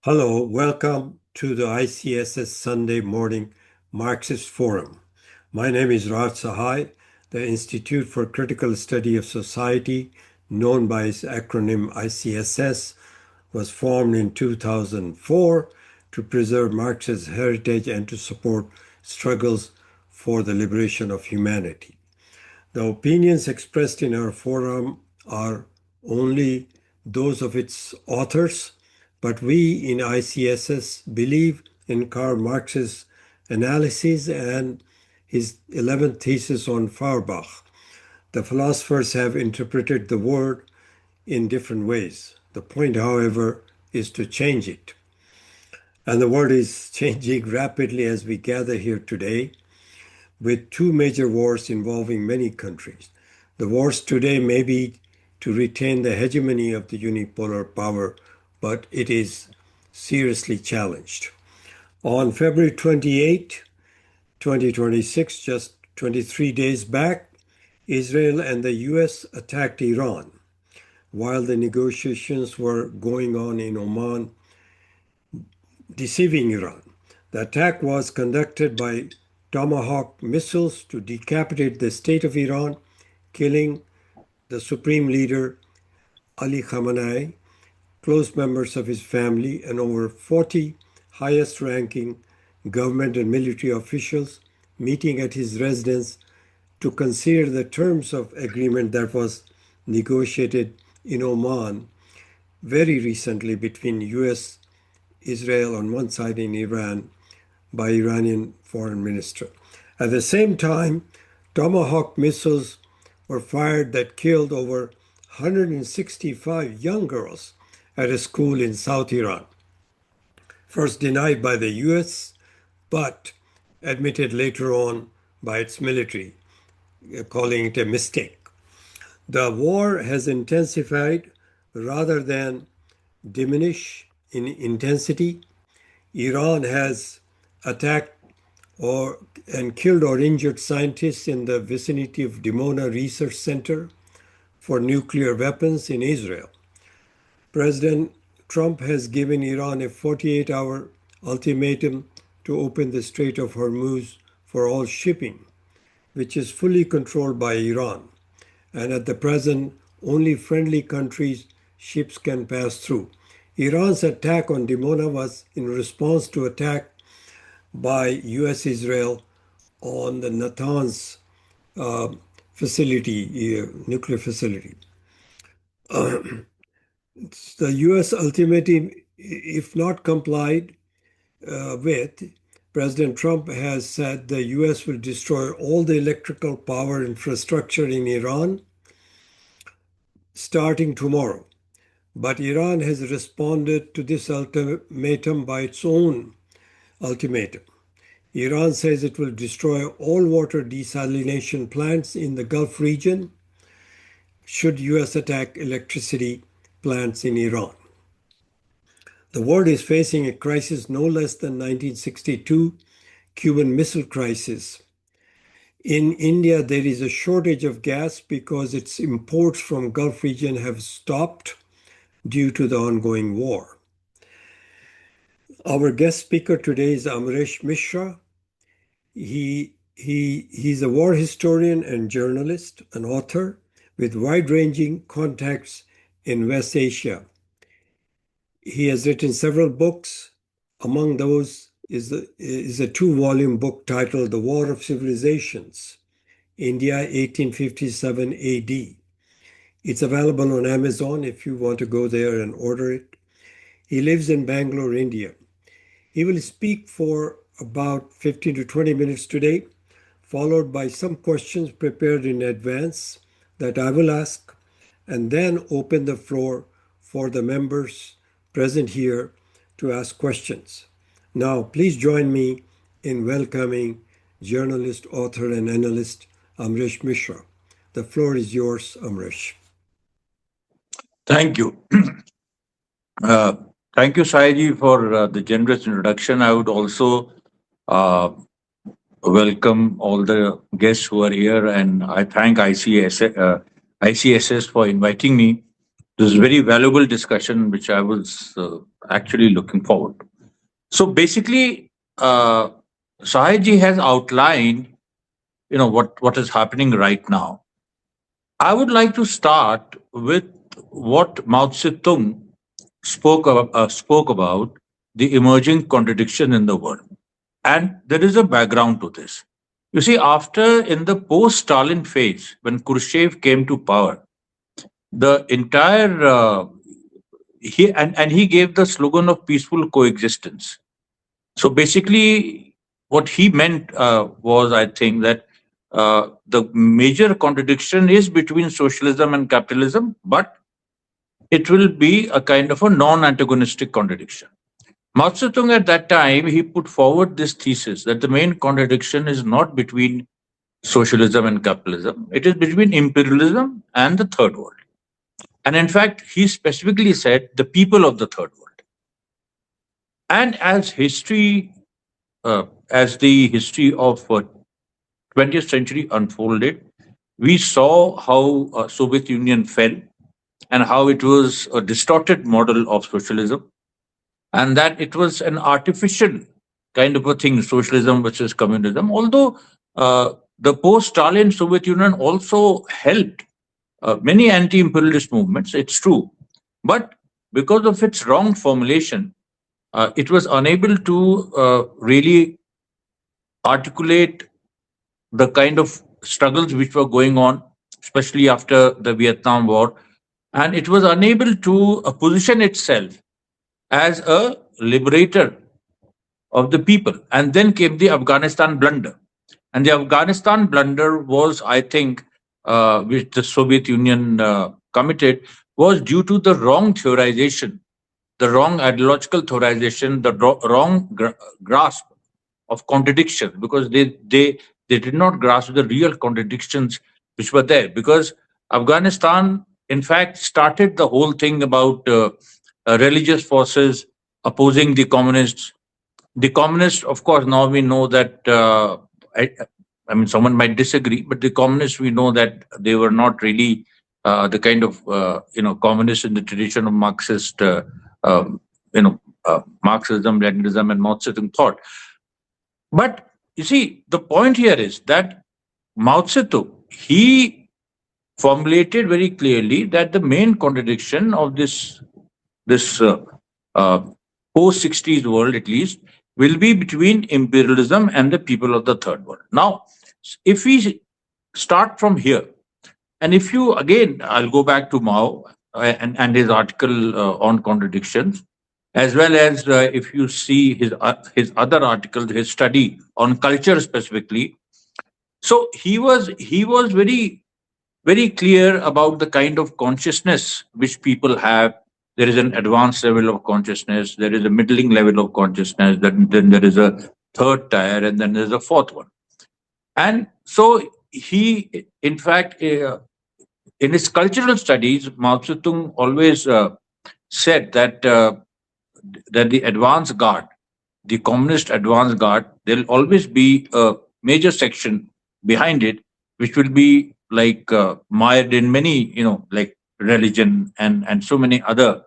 Hello, welcome to the ICSS Sunday Morning Marxist Forum. My name is Raj Sahai. The Institute for Critical Study of Society, known by its acronym ICSS, was formed in 2004 to preserve Marxist heritage and to support struggles for the liberation of humanity. The opinions expressed in our forum are only those of its authors, but we in ICSS believe in Karl Marx's analysis and his 11th thesis on Feuerbach. The philosophers have interpreted the word in different ways. The point, however, is to change it. And the world is changing rapidly as we gather here today, with two major wars involving many countries. The wars today may be to retain the hegemony of the unipolar power, but it is seriously challenged. On February 28, 2026, just 23 days back, Israel and the US attacked Iran while the negotiations were going on in Oman, deceiving Iran. The attack was conducted by Tomahawk missiles to decapitate the state of Iran, killing the Supreme Leader Ali Khamenei, close members of his family, and over 40 highest-ranking government and military officials meeting at his residence to consider the terms of agreement that was negotiated in Oman very recently between US, Israel on one side, and Iran by Iranian foreign minister. At the same time, Tomahawk missiles were fired that killed over 165 young girls at a school in South Iran. First denied by the US, but admitted later on by its military, calling it a mistake. The war has intensified rather than diminish in intensity. Iran has attacked and killed or injured scientists in the vicinity of Dimona Research Center for nuclear weapons in Israel. President Trump has given Iran a 48-hour ultimatum to open the Strait of Hormuz for all shipping, which is fully controlled by Iran. And at the present, only friendly countries' ships can pass through. Iran's attack on Dimona was in response to attack by US-Israel on the Natanz nuclear facility. The US ultimatum, if not complied with, President Trump has said the US will destroy all the electrical power infrastructure in Iran starting tomorrow. But Iran has responded to this ultimatum by its own ultimatum. Iran says it will destroy all water desalination plants in the Gulf region should US attack electricity plants in Iran. The world is facing a crisis no less than 1962 Cuban Missile Crisis. In India, there is a shortage of gas because its imports from Gulf region have stopped due to the ongoing war. Our guest speaker today is Amaresh Mishra. He's a war historian and journalist, an author with wide-ranging contacts in West Asia. He has written several books. Among those is a two-volume book titled The War of Civilizations, India 1857 AD. It's available on Amazon if you want to go there and order it. He lives in Bangalore, India. He will speak for about 15 to 20 minutes today, followed by some questions prepared in advance that I will ask, and then open the floor for the members present here to ask questions. Now, please join me in welcoming journalist, author, and analyst Amaresh Mishra. The floor is yours, Amaresh. Thank you. Thank you, Saiji, for the generous introduction. I would also welcome all the guests who are here, and I thank ICSS for inviting me this very valuable discussion, which I was actually looking forward to. So basically, Sahaj has outlined, what is happening right now. I would like to start with what Mao Zedong spoke about the emerging contradiction in the world. And there is a background to this. You see, after in the post Stalin phase, when Khrushchev came to power, the entire he gave the slogan of peaceful coexistence. So basically, what he meant was, I think, that the major contradiction is between socialism and capitalism, but it will be a kind of a non-antagonistic contradiction. Mao Zedong at that time, he put forward this thesis that the main contradiction is not between socialism and capitalism, it is between imperialism and the third world. And in fact, he specifically said the people of the third world. And as the history of 20th century unfolded, we saw how Soviet Union fell and how it was a distorted model of socialism, and that it was an artificial kind of a thing, socialism versus communism. Although the post-Stalin Soviet Union also helped many anti-imperialist movements, it's true, but because of its wrong formulation, it was unable to really articulate the kind of struggles which were going on, especially after the Vietnam War, and it was unable to position itself as a liberator of the people. And then came the Afghanistan blunder. And the Afghanistan blunder was, I think, which the Soviet Union committed, was due to the wrong theorization, the wrong ideological theorization, the wrong grasp of contradictions, because they did not grasp the real contradictions which were there. Because Afghanistan, in fact, started the whole thing about religious forces opposing the communists. The communists, of course, now we know that, I mean, someone might disagree, but the communists, we know that they were not really the kind of, communists in the tradition of Marxist, Marxism, Leninism, and Mao Zedong thought. But you see, the point here is that Mao Zedong, he formulated very clearly that the main contradiction of this post 60s world, at least, will be between imperialism and the people of the third world. Now, if we start from here, and if you again, I'll go back to Mao and his article on contradictions, as well as if you see his other articles, his study on culture specifically. So he was very clear about the kind of consciousness which people have. There is an advanced level of consciousness, there is a middling level of consciousness, then there is a third tier, and then there's a fourth one. And so he, in fact, in his cultural studies, Mao Zedong always said that the advance guard, the communist advance guard, there'll always be a major section behind it, which will be like mired in many, like religion and so many other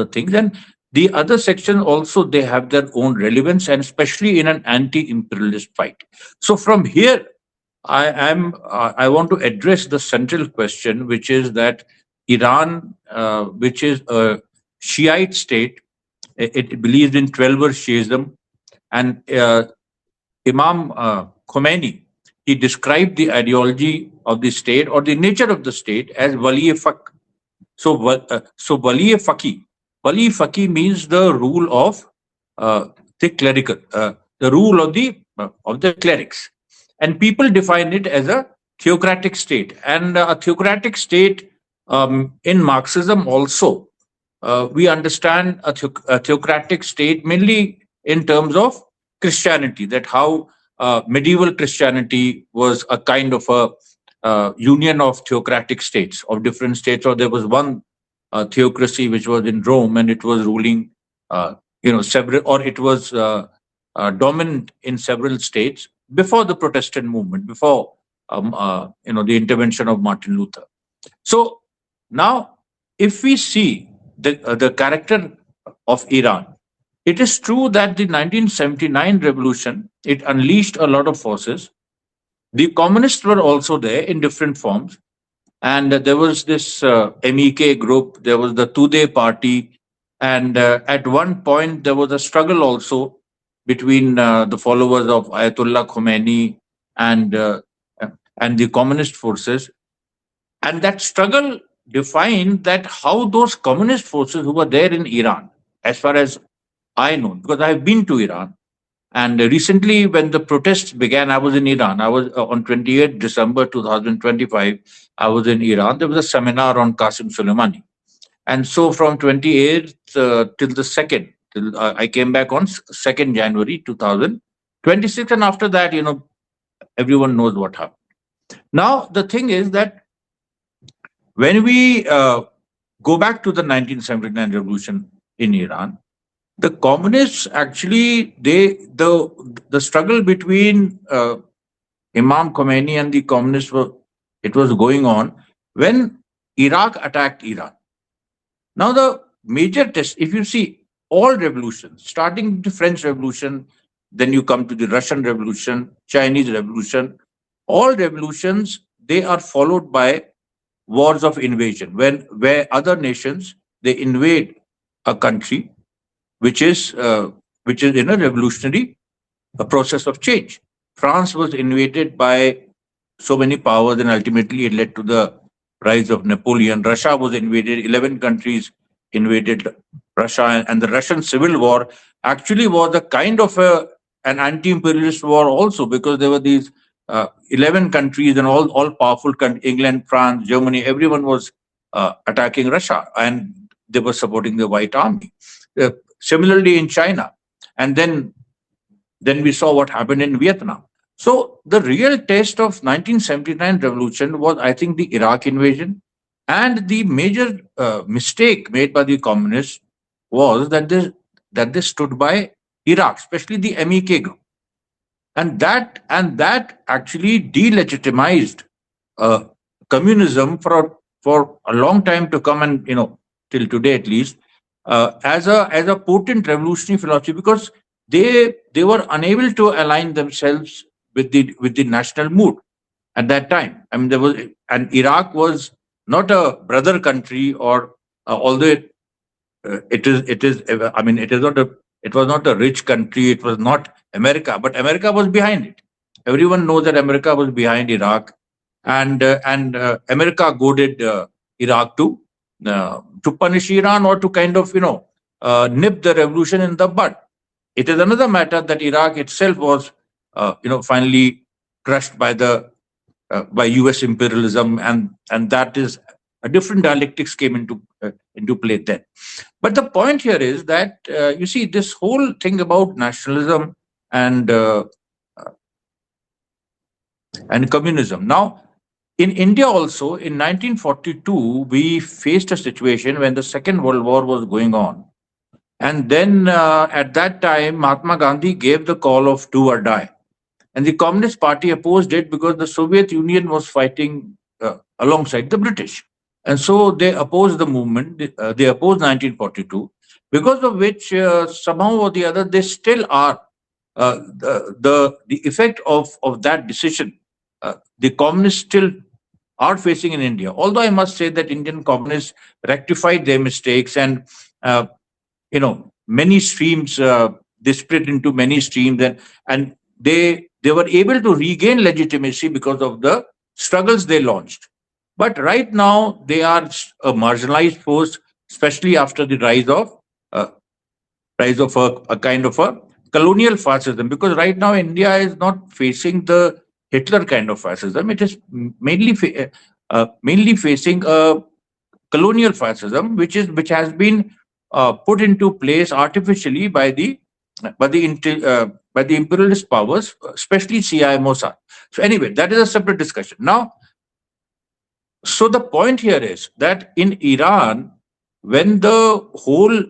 things. And the other section also, they have their own relevance, and especially in an anti-imperialist fight. So from here, I want to address the central question, which is that Iran, which is a Shiite state, it believes in 12-verse Shiism, and Imam Khomeini, he described the ideology of the state or the nature of the state as wali-e-faq. So wali-e-faqi. Wali-e-faqi means the rule of the clerical, the rule of the clerics, and people define it as a theocratic state. And a theocratic state in Marxism also, we understand a theocratic state mainly in terms of Christianity, that how medieval Christianity was a kind of a union of theocratic states, of different states, or there was one theocracy which was in Rome, and it was ruling, several, or it was dominant in several states before the Protestant movement, before the intervention of Martin Luther. So now, if we see the character of Iran, it is true that the 1979 revolution, it unleashed a lot of forces. The communists were also there in different forms, and there was this MEK group, there was the Tudeh party, and at one point there was a struggle also between the followers of Ayatollah Khomeini and uh, and the communist forces, and that struggle defined that how those communist forces who were there in Iran, as far as I know, because I have been to Iran, and recently, when the protests began, I was in Iran. I was on 28th December 2025. I was in Iran. There was a seminar on Qasim Soleimani. And so from 28th till the 2nd, till I came back on 2nd January 2026. And after that, everyone knows what happened. Now, the thing is that when we go back to the 1979 revolution in Iran, the communists actually the struggle between Imam Khomeini and the communists was going on when Iraq attacked Iran. Now the major test, if you see all revolutions, starting with the French Revolution, then you come to the Russian Revolution, Chinese Revolution, all revolutions, they are followed by wars of invasion, where other nations, they invade a country which is in a revolutionary process of change. France was invaded by so many powers, and ultimately it led to the rise of Napoleon. Russia was invaded; 11 countries invaded Russia, and the Russian Civil War actually was a kind of an anti-imperialist war also, because there were these 11 countries and all powerful countries, England, France, Germany, everyone was attacking Russia, and they were supporting the White Army. Uh, Similarly in China, and then we saw what happened in Vietnam. So the real test of 1979 revolution was, I think, the Iraq invasion, and the major mistake made by the communists was that they stood by Iraq, especially the MEK group, and that actually delegitimized uh, communism for a long time to come, and till today at least, as a potent revolutionary philosophy, because they were unable to align themselves with the national mood at that time. I mean, there was, and Iraq was not a brother country, or although I mean, it was not a rich country. It was not America, but America was behind it. Everyone knows that America was behind Iraq, and America goaded Iraq to punish Iran, or to kind of nip the revolution in the bud. It is another matter that Iraq itself was finally crushed by U.S. imperialism, and that is a different dialectics came into play then. But the point here is that you see this whole thing about nationalism and uh, and communism. Now, in India also, in 1942, we faced a situation when the Second World War was going on, and then at that time, Mahatma Gandhi gave the call of do or die. And the Communist Party opposed it because the Soviet Union was fighting alongside the British. And so they opposed the movement. They opposed 1942, because of which somehow or the other they still are the effect of that decision. The communists still are facing in India. Although I must say that Indian communists rectified their mistakes, and uh, many streams, they split into many streams, and they were able to regain legitimacy because of the struggles they launched. But right now they are a marginalized force, especially after the uh, rise of a kind of a colonial fascism, because right now India is not facing the Hitler kind of fascism. It is mainly facing a colonial fascism, which has been put into place artificially by the imperialist powers, especially CIA Mossad. So anyway, that is a separate discussion. Now, so the point here is that in Iran, when the whole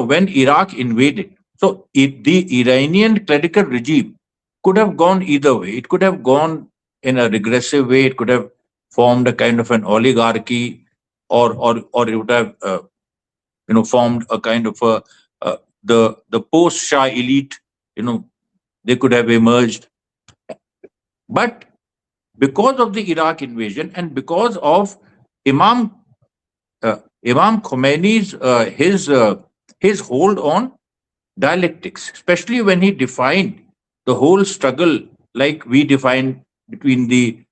when Iraq invaded, so the Iranian clerical regime could have gone either way. It could have gone in a regressive way. It could have formed a kind of an oligarchy, or it would have formed a kind of a the post Shah elite. They could have emerged, but because of the Iraq invasion and because of Imam Imam Khomeini's his hold on dialectics, especially when he defined the whole struggle like we define between the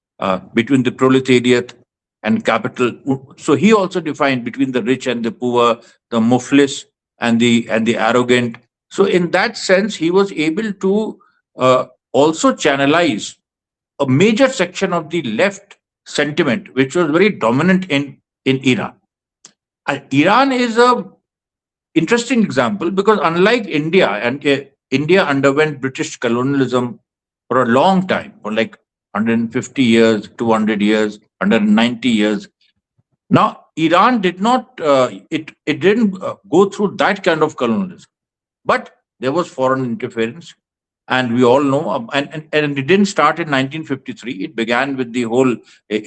proletariat and capital. So he also defined between the rich and the poor, the muflis and the arrogant. So in that sense, he was able to also channelize a major section of the left sentiment, which was very dominant in Iran. Iran is a interesting example because unlike India, and India underwent British colonialism for a long time, for like 150 years, 200 years, 190 years. Now, Iran did not, it didn't go through that kind of colonialism, but there was foreign interference. And we all know, and it didn't start in 1953. It began with the whole, the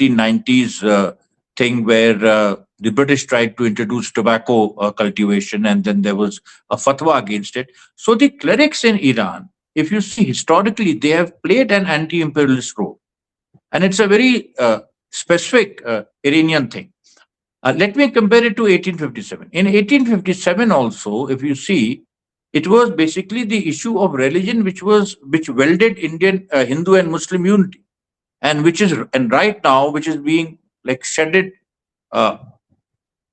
1890s thing where the British tried to introduce tobacco cultivation, and then there was a fatwa against it. So the clerics in Iran, if you see historically, they have played an anti-imperialist role, and it's a very specific Iranian thing. Let me compare it to 1857. In 1857, also, if you see, it was basically the issue of religion which welded Indian Hindu and Muslim unity, and right now which is being like shedded uh,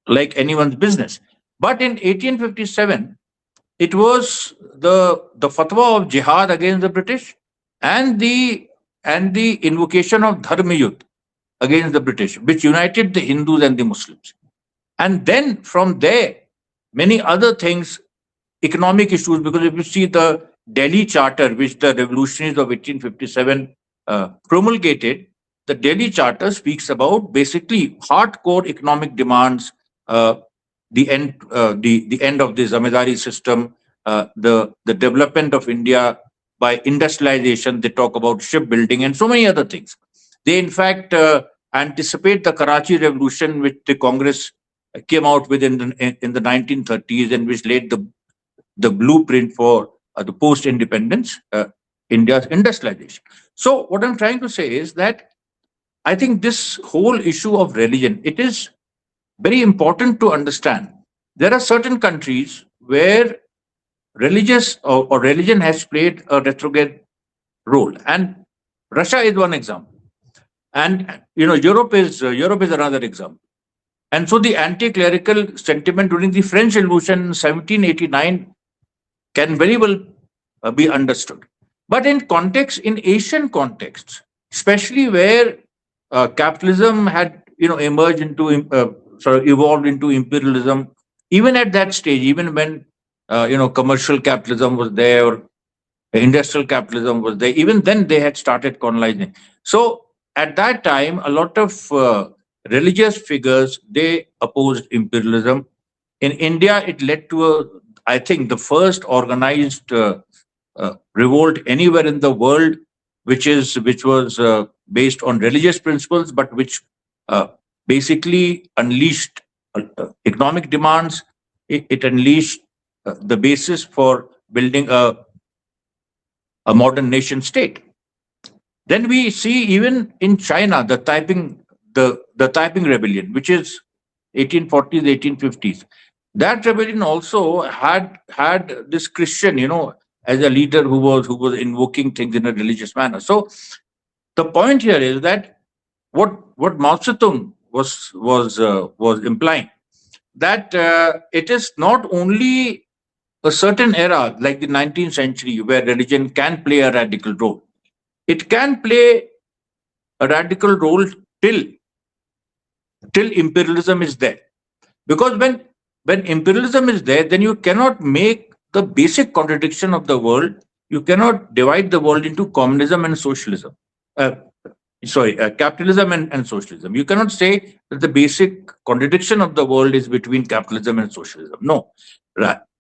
like anyone's business. But in 1857, it was the fatwa of jihad against the British and the invocation of dharma against the British, which united the Hindus and the Muslims. And then from there, many other things, economic issues, because if you see the Delhi Charter, which the revolutionaries of 1857 promulgated, the Delhi Charter speaks about basically hardcore economic demands, uh, the end of the zamindari system, the development of India by industrialization. They talk about shipbuilding and so many other things. They in fact anticipate the Karachi Revolution, which the Congress came out with in the 1930s, and which laid the blueprint for the post-independence India's industrialization. So what I'm trying to say is that I think this whole issue of religion, it is very important to understand. There are certain countries where religious or religion has played a retrograde role, and Russia is one example, and Europe is another example. And so the anti-clerical sentiment during the French Revolution in 1789 can very well be understood. But in Asian contexts, especially where capitalism had, emerged into, sort of evolved into imperialism, even at that stage, even when, commercial capitalism was there, or industrial capitalism was there, even then they had started colonizing. So at that time, a lot of religious figures, they opposed imperialism. In India, it led to I think, the first organized revolt anywhere in the world, which was based on religious principles, but which uh, basically unleashed economic demands. It unleashed the basis for building a modern nation state. Then we see even in China the Taiping Rebellion, which is 1840s, 1850s. That rebellion also had this Christian, as a leader who was invoking things in a religious manner. So the point here is that what Mao Zedong was implying, that it is not only a certain era like the 19th century where religion can play a radical role. It can play a radical role till imperialism is there, because when imperialism is there, then you cannot make the basic contradiction of the world. You cannot divide the world into communism and socialism. uh, Capitalism and socialism. You cannot say that the basic contradiction of the world is between capitalism and socialism. No.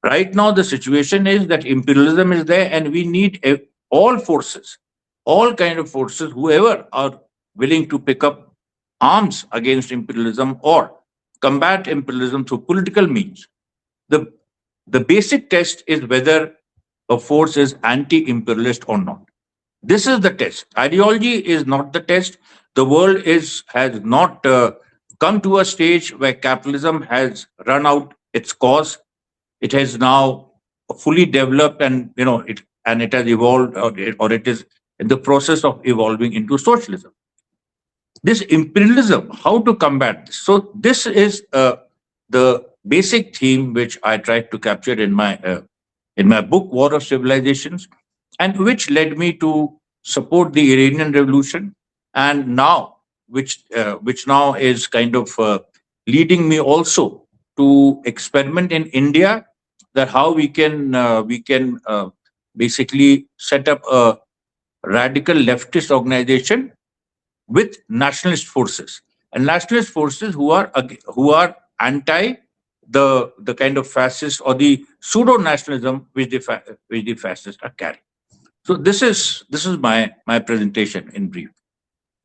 Right now the situation is that imperialism is there, and we need all forces, all kind of forces, whoever are willing to pick up arms against imperialism, or combat imperialism through political means, the the basic test is whether a force is anti-imperialist or not. This is the test. Ideology is not the test. The world is has not come to a stage where capitalism has run out its course. It has now fully developed, and it has evolved, or it is in the process of evolving into socialism. This imperialism, how to combat this? So this is the basic theme which I tried to capture in my book War of Civilizations, and which led me to support the Iranian Revolution, and now which now is kind of leading me also to experiment in India, that how we can basically set up a radical leftist organization with nationalist forces, and nationalist forces who are anti the kind of fascist or the pseudo nationalism which the fascists are carrying. So this is my presentation in brief.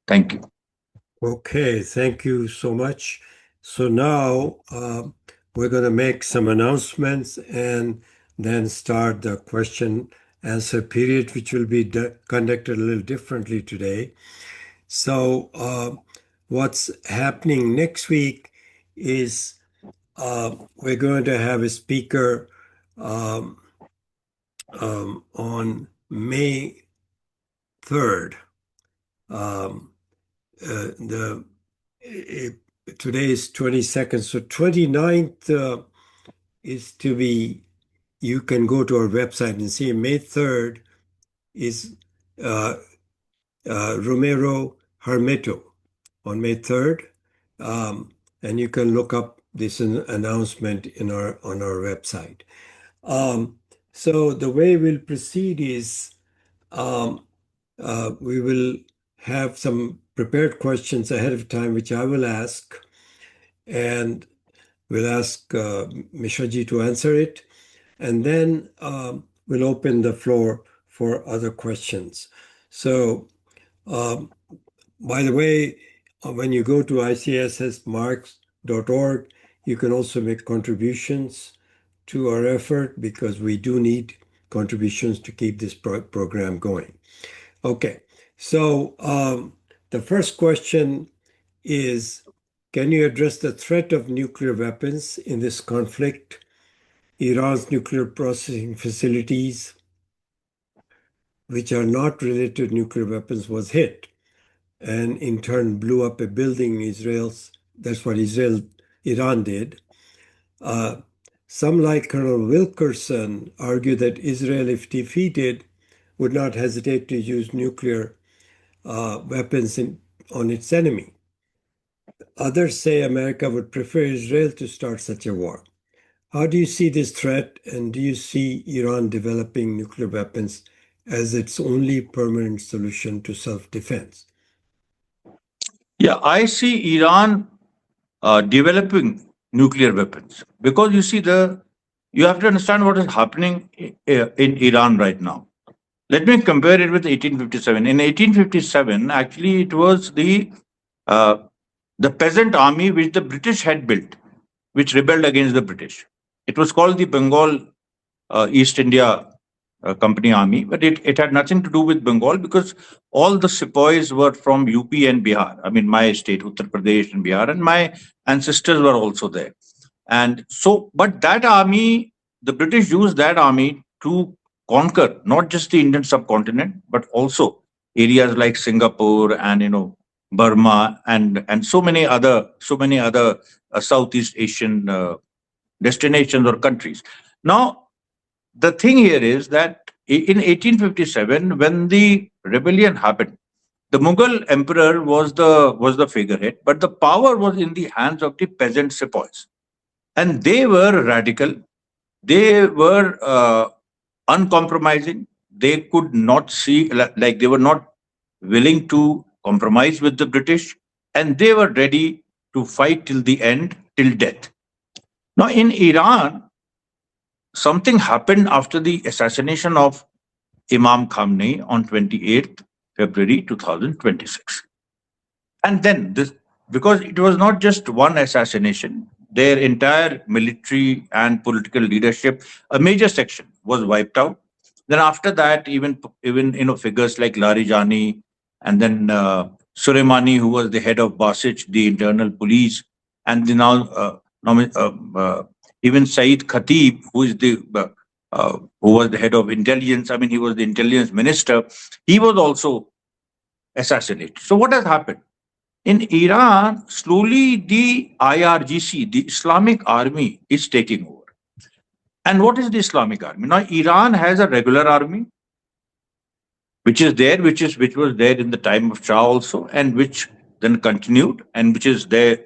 Thank you. Okay, thank you so much. So now we're going to make some announcements and then start the question answer period, which will be conducted a little differently today. So what's happening next week is we're going to have a speaker on May 3rd. Today is 22nd, so 29th is to be, you can go to our website and see. May 3rd is Romero Hermeto on May 3rd. And you can look up this announcement on our website. So the way we'll proceed is we will have some prepared questions ahead of time, which I will ask, and we'll ask Mishra ji to answer it, and then we'll open the floor for other questions. So, by the way, when you go to ICSSmarks.org, you can also make contributions to our effort, because we do need contributions to keep this program going. Okay, so the first question is, can you address the threat of nuclear weapons in this conflict? Iran's nuclear processing facilities, which are not related to nuclear weapons, was hit and in turn blew up a building in Israel's. That's what Iran did. Some, like Colonel Wilkerson, argue that Israel, if defeated, would not hesitate to use nuclear weapons on its enemy. Others say America would prefer Israel to start such a war. How do you see this threat, and do you see Iran developing nuclear weapons as its only permanent solution to self-defense? Yeah, I see Iran developing nuclear weapons, because you have to understand what is happening in Iran right now. Let me compare it with 1857. In 1857, actually, it was uh, the peasant army which the British had built, which rebelled against the British. It was called the Bengal East India Company Army, but it had nothing to do with Bengal, because all the sepoys were from UP and Bihar. I mean, my state, Uttar Pradesh and Bihar, and my ancestors were also there. And so, but that army, the British used that army to conquer not just the Indian subcontinent, but also areas like Singapore and Burma and so many other Southeast Asian destinations or countries. Now, the thing here is that in 1857, when the rebellion happened, the Mughal emperor was the figurehead, but the power was in the hands of the peasant sepoys, and they were radical. They were uncompromising. They could not see, like they were not willing to compromise with the British, and they were ready to fight till the end, till death. Now, in Iran, something happened after the assassination of Imam Khamenei on 28th February 2026. And then because it was not just one assassination. Their entire military and political leadership, a major section, was wiped out. Then after that, even figures like Larijani, and then Soleimani, who was the head of Basich, the internal police, and the now even Saeed Khatib, who was the head of intelligence. I mean, he was the intelligence minister. He was also assassinated. So what has happened? In Iran, slowly the IRGC, the Islamic Army, is taking over. And what is the Islamic Army? Now, Iran has a regular army, which is there, which was there in the time of Shah also, and which then continued, and which is there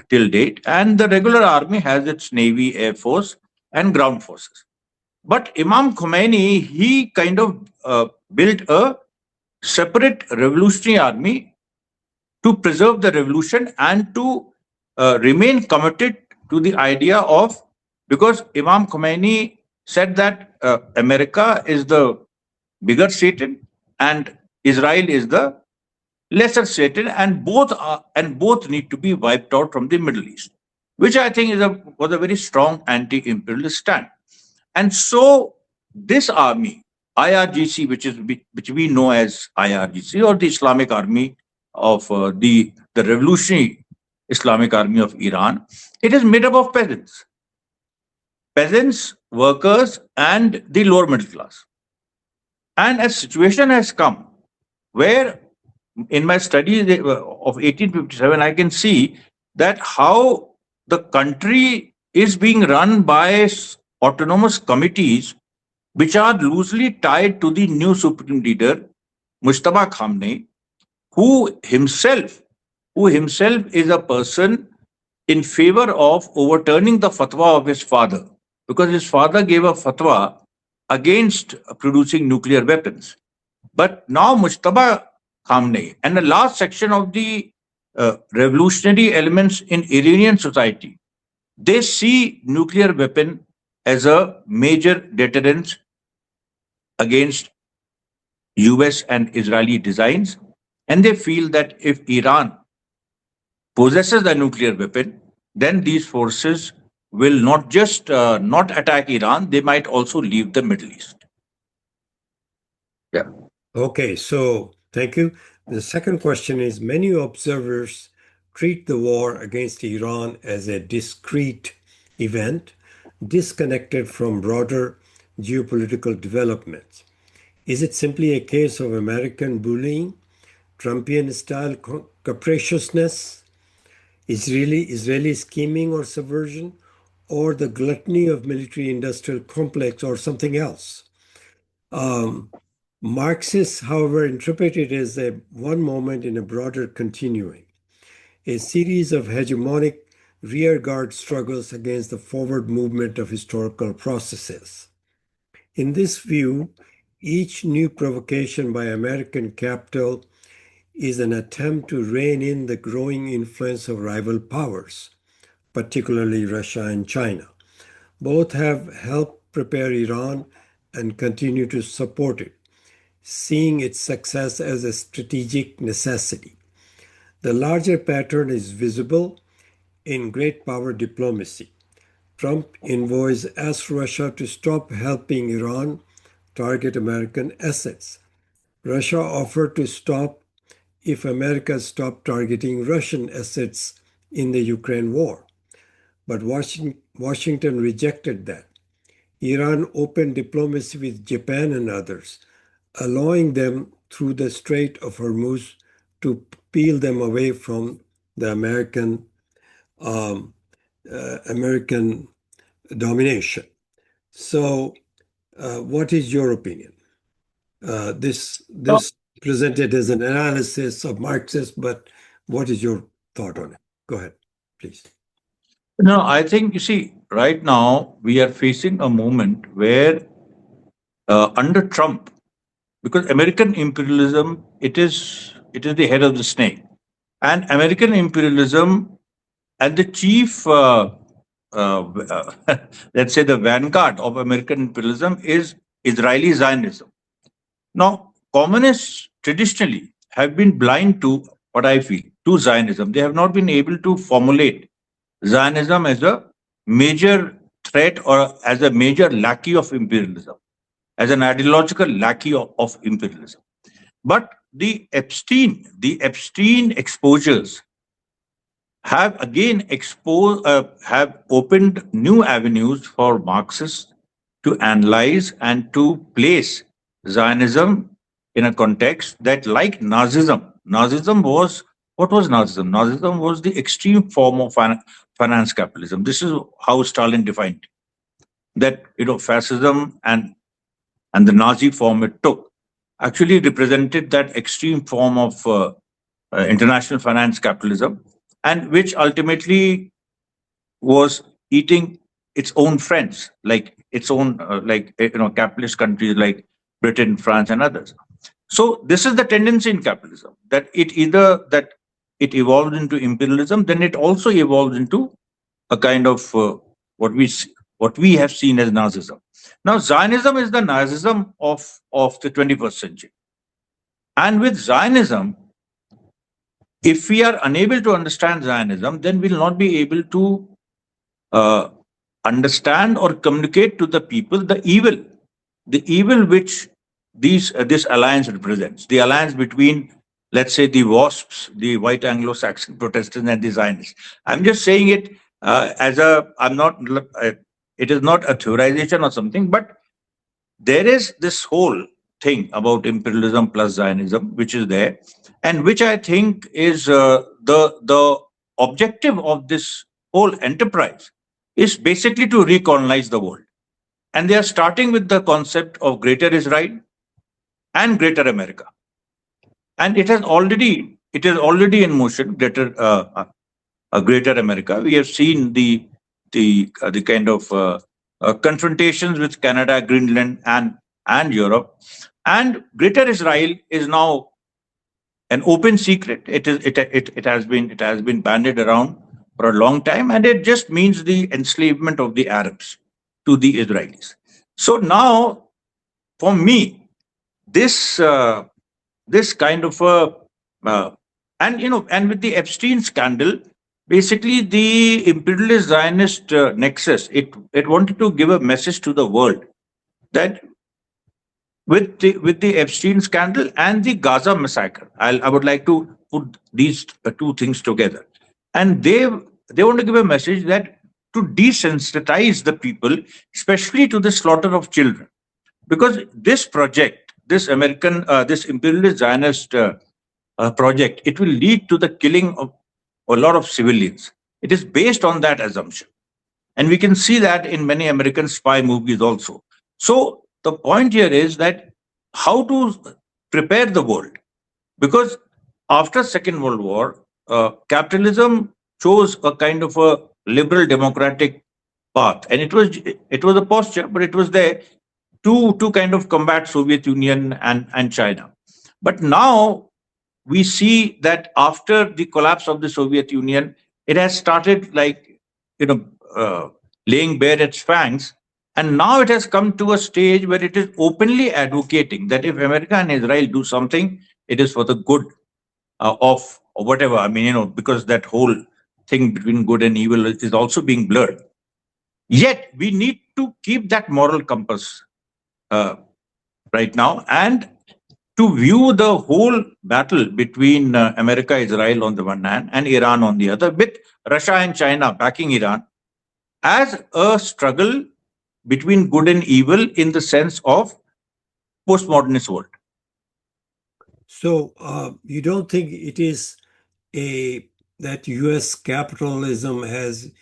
till date. And the regular army has its navy, air force, and ground forces. But Imam Khomeini, he kind of built a separate revolutionary army to preserve the revolution and to remain committed to the idea of, because Imam Khomeini said that America is the bigger Satan and Israel is the lesser Satan, and both need to be wiped out from the Middle East, which I think was a very strong anti-imperialist stand. And so this army, IRGC, which we know as IRGC, or the Islamic Army of the Revolutionary Islamic Army of Iran, it is made up of peasants, workers, and the lower middle class. And a situation has come where, in my studies of 1857, I can see that how the country is being run by autonomous committees which are loosely tied to the new supreme leader, Mujtaba Khamenei, who himself is a person in favor of overturning the fatwa of his father, because his father gave a fatwa against producing nuclear weapons. But now Mujtaba Khamenei and a large section of the revolutionary elements in Iranian society, they see nuclear weapon as a major deterrent against US and Israeli designs. And they feel that if Iran possesses a nuclear weapon, then these forces will not just not attack Iran, they might also leave the Middle East. Yeah. Okay, so thank you. The second question is, many observers treat the war against Iran as a discrete event, disconnected from broader geopolitical developments. Is it simply a case of American bullying, Trumpian style capriciousness, Israeli scheming or subversion, or the gluttony of military industrial complex, or something else? Marxists, however, interpret it as a one moment in a broader continuing, a series of hegemonic rearguard struggles against the forward movement of historical processes. In this view, each new provocation by American capital is an attempt to rein in the growing influence of rival powers, particularly Russia and China. Both have helped prepare Iran and continue to support it, seeing its success as a strategic necessity. The larger pattern is visible in great power diplomacy. Trump envoys asked Russia to stop helping Iran target American assets. Russia offered to stop if America stopped targeting Russian assets in the Ukraine war. But Washington rejected that. Iran opened diplomacy with Japan and others, allowing them through the Strait of Hormuz to peel them away from the American domination. So, what is your opinion? This presented as an analysis of Marxist, but what is your thought on it? Go ahead, please. No, I think, you see, right now we are facing a moment where under Trump, because American imperialism, it is the head of the snake, and American imperialism and the chief, let's say, the vanguard of American imperialism is Israeli Zionism. Now, communists traditionally have been blind to what I feel to Zionism. They have not been able to formulate Zionism as a major threat or as a major lackey of imperialism, as an ideological lackey of imperialism. But the Epstein exposures have again have opened new avenues for Marxists to analyze and to place Zionism in a context that, like Nazism was, what was Nazism? Nazism was the extreme form of finance capitalism. This is how Stalin defined that, fascism and the Nazi form it took actually represented that extreme form of international finance capitalism, and which ultimately was eating its own friends, like its own capitalist countries like Britain, France, and others. So this is the tendency in capitalism, that it evolved into imperialism, then it also evolved into a kind of what we have seen as Nazism. Now, Zionism is the Nazism of the 21st century, and with Zionism, if we are unable to understand Zionism, then we'll not be able to uh, understand or communicate to the people the evil which this alliance represents, the alliance between, let's say, the WASPs, the white Anglo-Saxon Protestants, and the Zionists. I'm just saying it I'm not, it is not a theorization or something, but there is this whole thing about imperialism plus Zionism, which is there, and which I think is the objective of this whole enterprise is basically to recolonize the world. And they are starting with the concept of Greater Israel and Greater America, and it is already in motion. Greater America. We have seen the kind of confrontations with Canada, Greenland, and Europe, and Greater Israel is now an open secret. It has been banded around for a long time, and it just means the enslavement of the Arabs to the Israelis. So now, for me, this this kind of a and with the Epstein scandal, basically the imperialist Zionist nexus, it wanted to give a message to the world that with the Epstein scandal and the Gaza massacre, I would like to put these two things together, and they want to give a message that to desensitize the people, especially to the slaughter of children, because this project, this imperialist Zionist project, it will lead to the killing of a lot of civilians. It is based on that assumption. And we can see that in many American spy movies also. So the point here is that how to prepare the world. Because after Second World War, capitalism chose a kind of a liberal democratic path. And it was a posture, but it was there to kind of combat Soviet Union and China. But now we see that after the collapse of the Soviet Union, it has started you know laying bare its fangs, and now it has come to a stage where it is openly advocating that if America and Israel do something, it is for the good of whatever. I mean, because that whole thing between good and evil is also being blurred. Yet we need to keep that moral compass uh, right now, and to view the whole battle between America, Israel on the one hand, and Iran on the other, with Russia and China backing Iran, as a struggle between good and evil in the sense of postmodernist world. So you don't think it is that U.S. capitalism has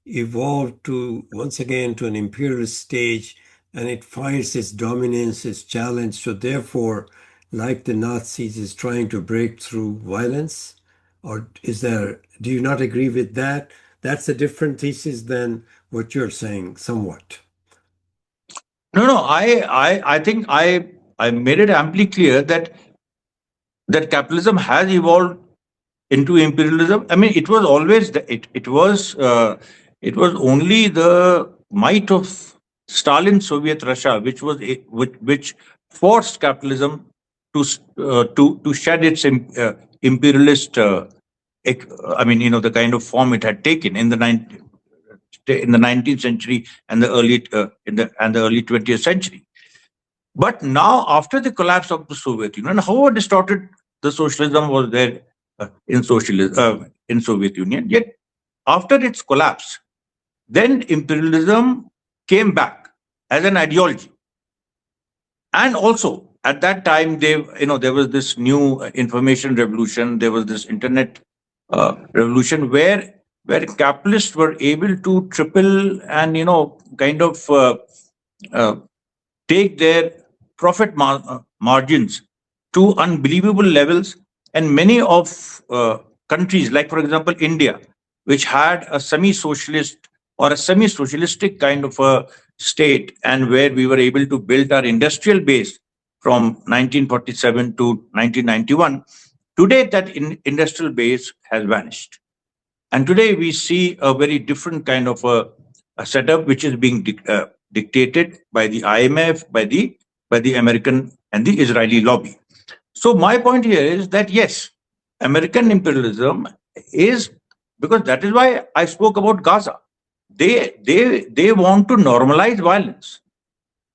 evolved to once again to an imperialist stage, and it finds its dominance is challenged. So therefore, like the Nazis, is trying to break through violence? Or do you not agree with that? That's a different thesis than what you're saying, somewhat. No, I think I made it amply clear that capitalism has evolved into imperialism. I mean, it was always it was only the might of Stalin Soviet Russia which forced capitalism to to shed its imperialist I mean, the kind of form it had taken in the 19th century and the early 20th century. But now, after the collapse of the Soviet Union, however distorted the socialism was there in Soviet Union, yet after its collapse, then imperialism came back as an ideology. And also at that time, there was this new information revolution. There was this internet revolution where capitalists were able to triple and kind of uh, take their profit margins to unbelievable levels. And many of countries, like for example India, which had a semi-socialist or a semi-socialistic kind of a state, and where we were able to build our industrial base from 1947 to 1991, today that industrial base has vanished. And today we see a very different kind of a setup, which is being dictated by the IMF, by the American and the Israeli lobby. So my point here is that yes, American imperialism is, because that is why I spoke about Gaza. They want to normalize violence,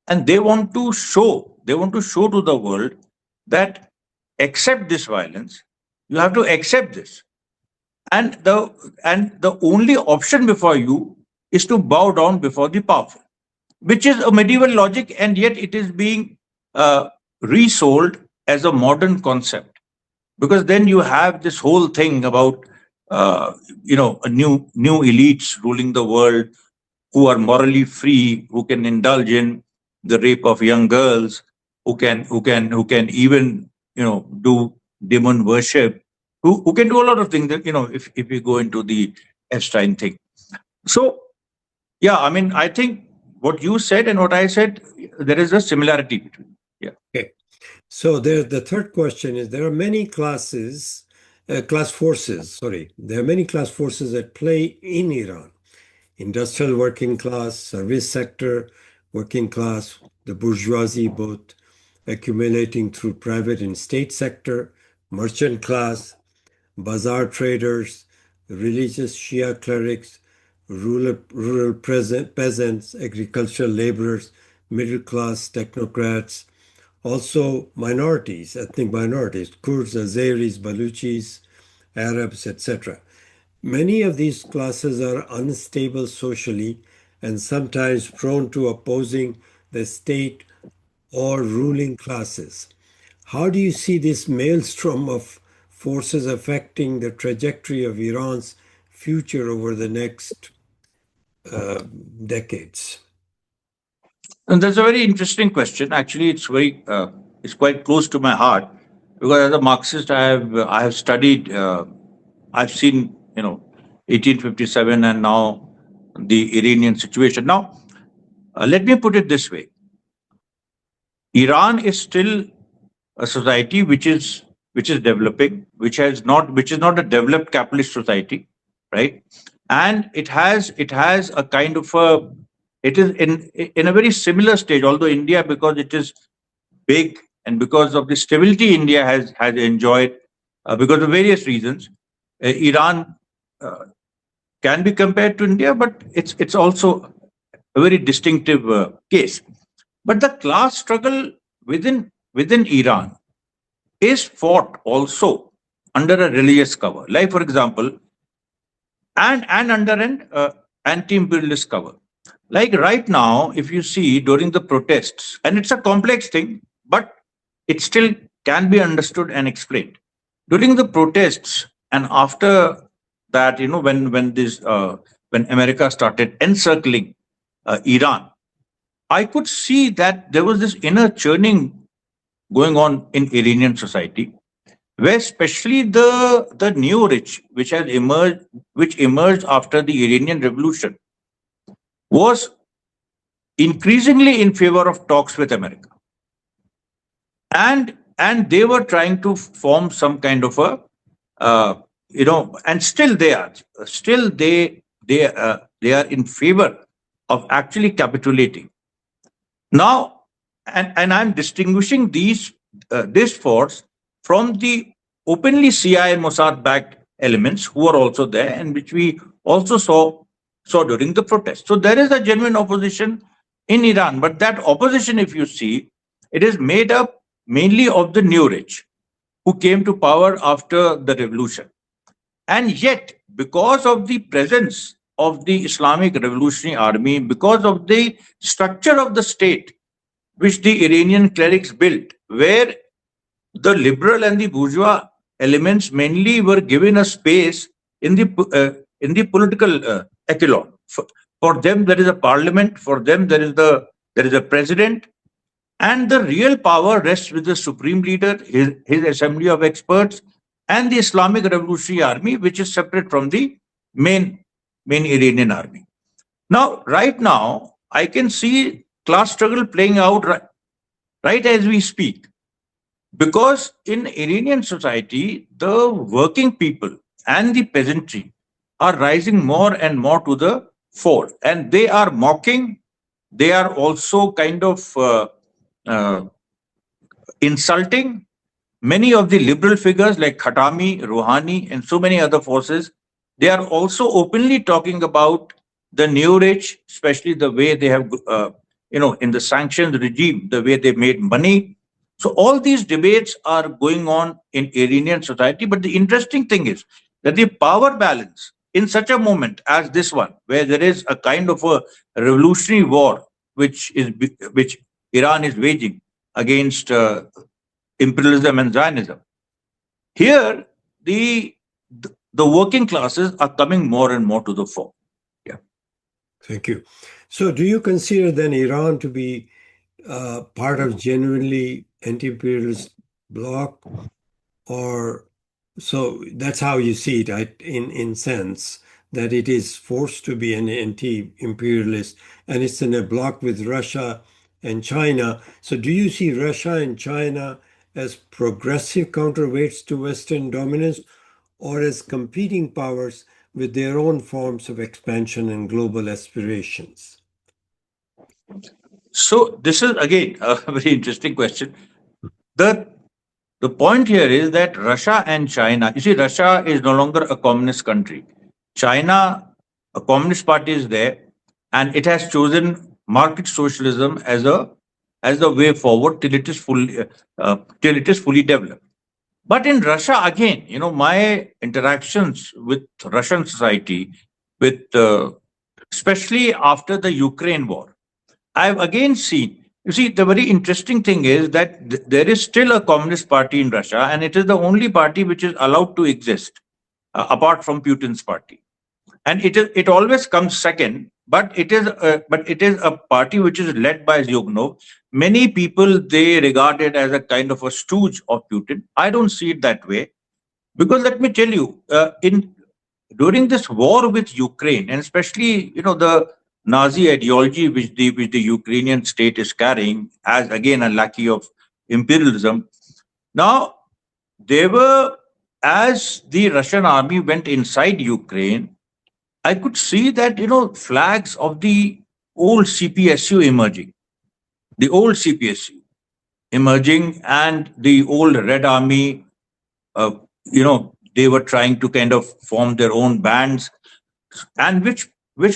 and they want to show to the world that accept this violence, you have to accept this, and the only option before you is to bow down before the powerful, which is a medieval logic, and yet it is being resold as a modern concept. Because then you have this whole thing about a new elites ruling the world, who are morally free, who can indulge in the rape of young girls, who can even do demon worship, who can do a lot of things that, if we go into the Epstein thing. So yeah, I mean, I think what you said and what I said, there is a similarity between. Yeah. Okay. So the third question is, there are many class forces, there are many class forces at play in Iran. Industrial working class, service sector working class, the bourgeoisie, both accumulating through private and state sector, merchant class, bazaar traders, religious Shia clerics, rural peasants, agricultural laborers, middle class technocrats, also minorities, ethnic minorities, Kurds, Azeris, Baluchis, Arabs, etc. Many of these classes are unstable socially and sometimes prone to opposing the state or ruling classes. How do you see this maelstrom of forces affecting the trajectory of Iran's future over the next decades? And that's a very interesting question. Actually, it's quite close to my heart, because as a Marxist, I have studied, I've seen 1857 and now the Iranian situation. Now, let me put it this way: Iran is still a society which is developing, which is not a developed capitalist society, right? And it has a kind of a, it is in a very similar stage. Although India, because it is big and because of the stability India has enjoyed, because of various reasons, Iran can be compared to India, but it's also a very distinctive case. But the class struggle within Iran is fought also under a religious cover, like for example, and under an anti-imperialist cover. Like right now, if you see during the protests, and it's a complex thing, but it still can be understood and explained. During the protests and after that, when America started encircling Iran, I could see that there was this inner churning going on in Iranian society, where especially the new rich, which emerged after the Iranian Revolution, was increasingly in favor of talks with America, and they were trying to form some kind of a and still they are in favor of actually capitulating now. And I'm distinguishing this force from the openly CIA and Mossad backed elements who are also there, and which we also saw during the protest. So there is a genuine opposition in Iran, but that opposition, if you see, it is made up mainly of the new rich who came to power after the revolution. And yet, because of the presence of the Islamic Revolutionary Army, because of the structure of the state which the Iranian clerics built, where the liberal and the bourgeois elements mainly were given a space in the political echelon. For them, there is a parliament. For them, there is a president, and the real power rests with the supreme leader, his assembly of experts, and the Islamic Revolutionary Army, which is separate from the main main Iranian army. Now, right now, I can see class struggle playing out right as we speak. Because in Iranian society, the working people and the peasantry are rising more and more to the fore, and they are mocking. They are also kind of uh, insulting many of the liberal figures like Khatami, Rouhani, and so many other forces. They are also openly talking about the new rich, especially the way they have, in the sanctions regime, the way they made money. So all these debates are going on in Iranian society. But the interesting thing is that the power balance in such a moment as this one, where there is a kind of a revolutionary war which Iran is waging against imperialism and Zionism. Here, the working classes are coming more and more to the fore. Yeah. Thank you. So, do you consider then Iran to be part of genuinely anti-imperialist bloc, or so that's how you see it, in sense that it is forced to be an anti-imperialist, and it's in a bloc with Russia and China. So, do you see Russia and China as progressive counterweights to Western dominance, or as competing powers with their own forms of expansion and global aspirations? So this is again a very interesting question. The the point here is that Russia and China, you see, Russia is no longer a communist country. China, a communist party is there, and it has chosen market socialism as the way forward till it is fully developed. But in Russia, again, my interactions with Russian society, with especially after the Ukraine war, I've again seen. You see, the very interesting thing is that there is still a communist party in Russia, and it is the only party which is allowed to exist apart from Putin's party. And it always comes second, but it is a party which is led by Zyuganov. Many people, they regard it as a kind of a stooge of Putin. I don't see it that way, because let me tell you, in during this war with Ukraine, and especially the Nazi ideology which the Ukrainian state is carrying as again a lackey of imperialism. Now they were, as the Russian army went inside Ukraine, I could see that flags of the old CPSU emerging, the old CPSU emerging, and the old Red Army. They were trying to kind of form their own bands, and which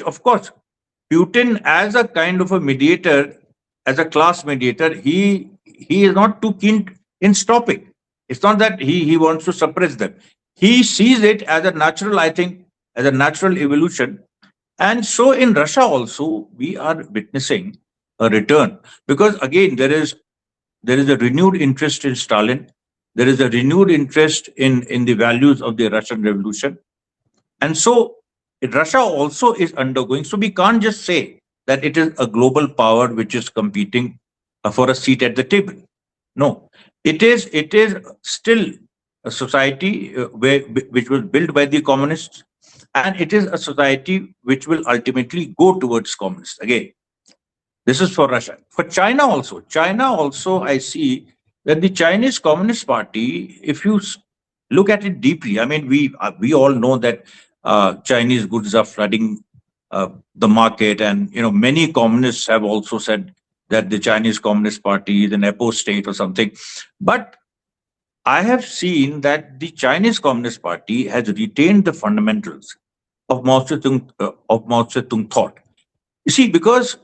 of course Putin, as a kind of a mediator, as a class mediator, he is not too keen in stopping. It's not that he wants to suppress them. He sees it as a natural, I think, as a natural evolution. And so in Russia also, we are witnessing a return, because again there is a renewed interest in Stalin. There is a renewed interest in the values of the Russian Revolution. And so Russia also is undergoing. So we can't just say that it is a global power which is competing for a seat at the table. No, it is still a society which was built by the communists, and it is a society which will ultimately go towards communists again. This is for Russia. For China also, I see that the Chinese Communist Party, if you look at it deeply, I mean, we all know that Chinese goods are flooding the market, and many communists have also said that the Chinese Communist Party is an apostate or something. But I have seen that the Chinese Communist Party has retained the fundamentals of Mao Zedong thought. You see, because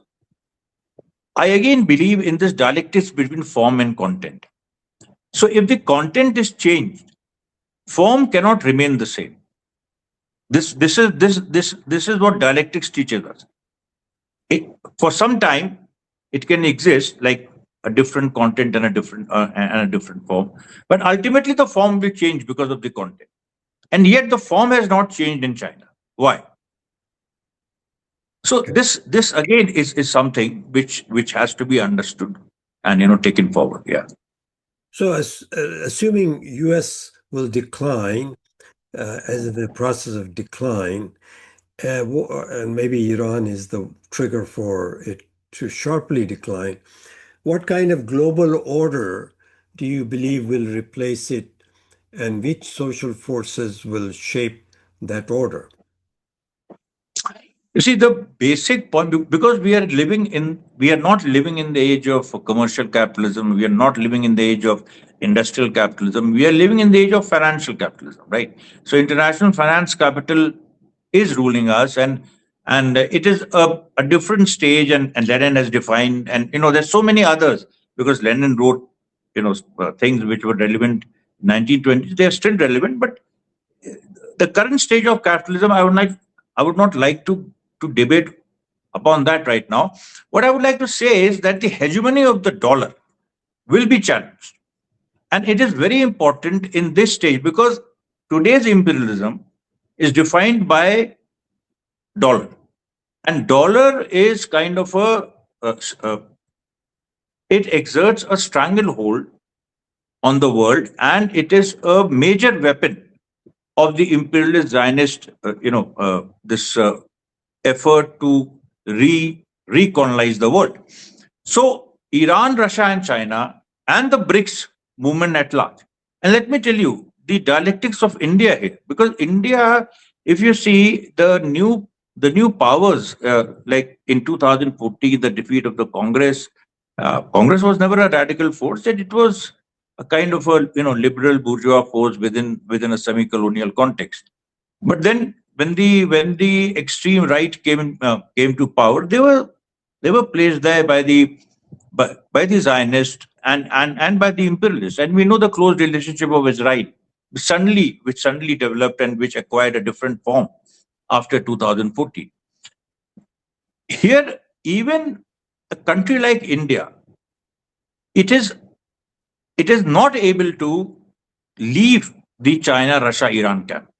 I again believe in this dialectics between form and content. So if the content is changed, form cannot remain the same. This is what dialectics teaches us. For some time, it can exist like a different content and a different form, but ultimately the form will change because of the content. And yet the form has not changed in China. Why? So Okay. this again is something which has to be understood and taken forward. Yeah. So, assuming U.S. will decline, as in the process of decline, and maybe Iran is the trigger for it to sharply decline, what kind of global order do you believe will replace it, and which social forces will shape that order? You see, the basic point, because we are not living in the age of commercial capitalism. We are not living in the age of industrial capitalism. We are living in the age of financial capitalism, right? So international finance capital is ruling us, and it is a different stage, and Lenin has defined, and there's so many others, because Lenin wrote, things which were relevant in 1920s. They are still relevant, but the current stage of capitalism, I would not like to debate upon that right now. What I would like to say is that the hegemony of the dollar will be challenged, and it is very important in this stage, because today's imperialism is defined by dollar, and dollar is kind of a it exerts a stranglehold on the world, and it is a major weapon of the imperialist Zionist, this effort to recolonize the world. So Iran, Russia, and China, and the BRICS movement at large. And let me tell you the dialectics of India here, because India, if you see the new powers, like in 2014, the defeat of the Congress. Congress was never a radical force, and it was a kind of a liberal bourgeois force within a semi-colonial context. But then, when the extreme right came to power, they were placed there by the Zionists and by the imperialists. And we know the close relationship of Israel, which suddenly developed and which acquired a different form after 2014. Here, even a country like India, it is it is not able to leave the China, Russia, Iran camp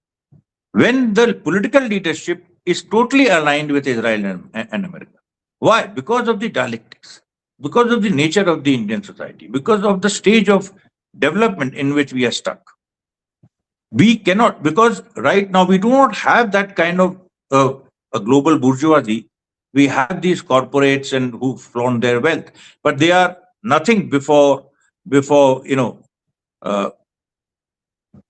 when the political leadership is totally aligned with Israel and America. Why? Because of the dialectics, because of the nature of the Indian society, because of the stage of development in which we are stuck. We cannot, because right now we do not have that kind of a global bourgeoisie. We have these corporates and who flaunt their wealth, but they are nothing before uh,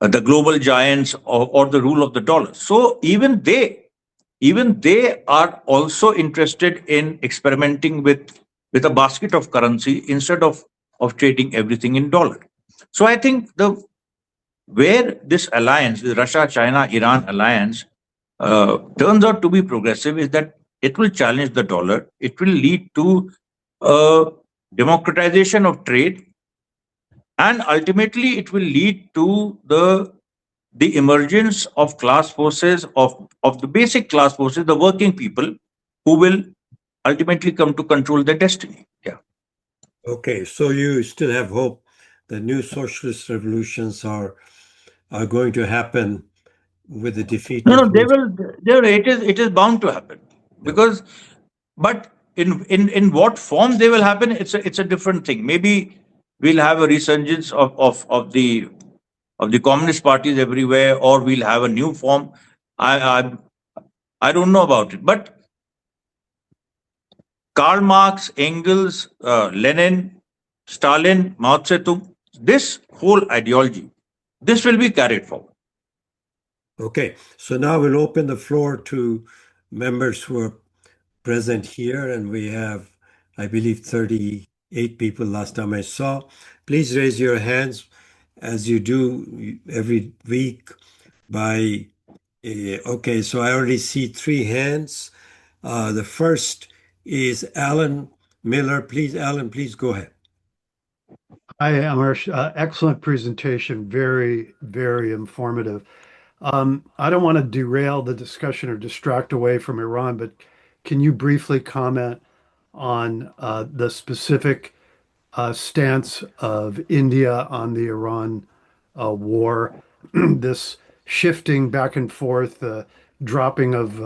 the global giants, or the rule of the dollar. So even they are also interested in experimenting with a basket of currency instead of trading everything in dollar. So I think the where this alliance, the Russia, China, Iran alliance, turns out to be progressive, is that it will challenge the dollar. It will lead to democratization of trade, and ultimately it will lead to the emergence of class forces, of the basic class forces, the working people, who will ultimately come to control their destiny. Yeah. Okay, so you still have hope that new socialist revolutions are going to happen with the defeat No, of no, they those. will. It is bound to happen, No. because, but in what form they will happen, it's a different thing. Maybe we'll have a resurgence of the communist parties everywhere, or we'll have a new form. I I don't know about it, but Karl Marx, Engels, Lenin, Stalin, Mao Zedong, this whole ideology, this will be carried forward. Okay, so now we'll open the floor to members who are present here, and we have, I believe, 38 people last time I saw. Please raise your hands as you do every week by, okay, so I already see three hands. The first is Alan Miller. Please, Alan, please go ahead. Hi, Amaresh. Excellent presentation. Very, very informative. I don't want to derail the discussion or distract away from Iran, but can you briefly comment on the specific stance of India on the Iran war, this shifting back and forth, dropping of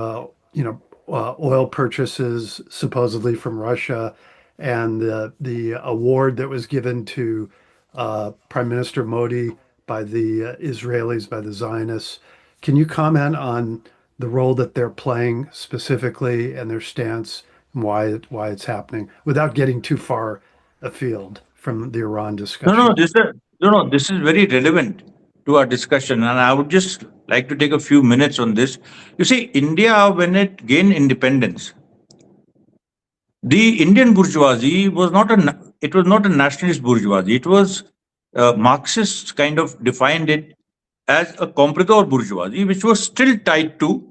oil purchases supposedly from Russia, and the award that was given to Prime Minister Modi by the Israelis, by the Zionists. Can you comment on the role that they're playing specifically and their stance and why it's happening without getting too far afield from the Iran No, no, discussion? this is very relevant to our discussion, and I would just like to take a few minutes on this. You see, India, when it gained independence, the Indian bourgeoisie it was not a nationalist bourgeoisie. It was Marxists kind of defined it as a comprador bourgeoisie, which was still tied to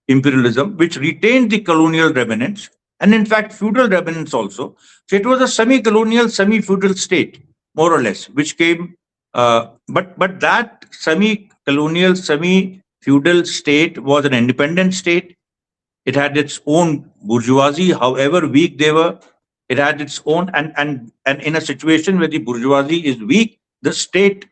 imperialism, which retained the colonial remnants and, in fact, feudal remnants also. So it was a semi-colonial, semi-feudal state, more or less, which came. But that semi-colonial, semi-feudal state was an independent state. It had its own bourgeoisie, however weak they were. It had its own, and in a situation where the bourgeoisie is weak, the state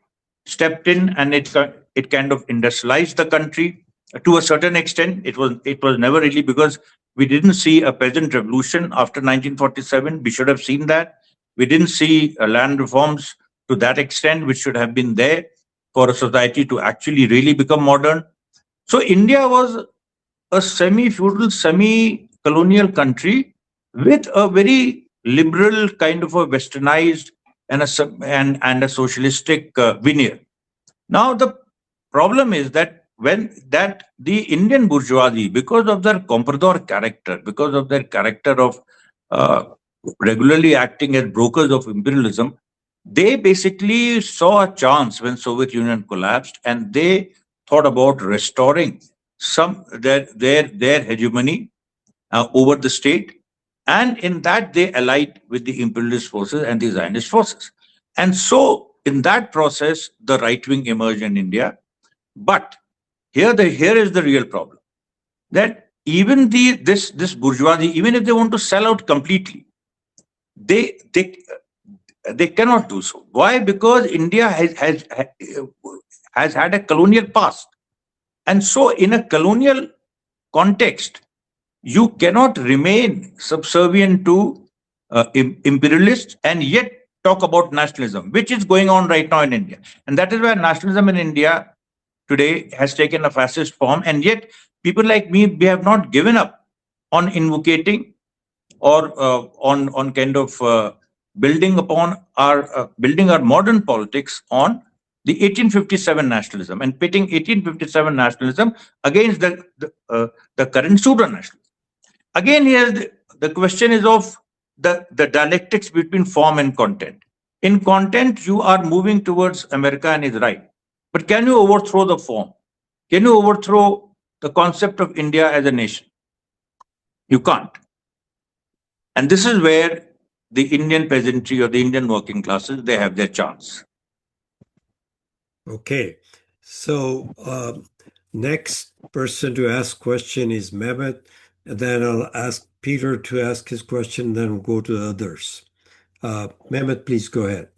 stepped in and it kind of industrialized the country to a certain extent. It was never really, because we didn't see a peasant revolution after 1947. We should have seen that. We didn't see land reforms to that extent, which should have been there for a society to actually really become modern. So India was a semi-feudal, semi-colonial country with a very liberal kind of a westernized and a socialistic veneer. Now the problem is that when that the Indian bourgeoisie, because of their comprador character, because of their character of uh, regularly acting as brokers of imperialism, they basically saw a chance when Soviet Union collapsed, and they thought about restoring their hegemony over the state, and in that they allied with the imperialist forces and the Zionist forces, and so in that process the right wing emerged in India. But here is the real problem, that even this bourgeoisie, even if they want to sell out completely, they they they cannot do so. Why? Because India has had a colonial past, and so in a colonial context, you cannot remain subservient to imperialists and yet talk about nationalism, which is going on right now in India. And that is why nationalism in India today has taken a fascist form. And yet, people like me, we have not given up on invocating or on kind of building our modern politics on the 1857 nationalism and pitting 1857 nationalism against the current pseudo nationalism. Again, here the question is of the dialectics between form and content. In content, you are moving towards America and Israel. But can you overthrow the form? Can you overthrow the concept of India as a nation? You can't. And this is where the Indian peasantry or the Indian working classes, they have their chance. Okay, so next person to ask question is Mehmet, and then I'll ask Peter to ask his question, then we'll go to the others. Mehmet, please go ahead.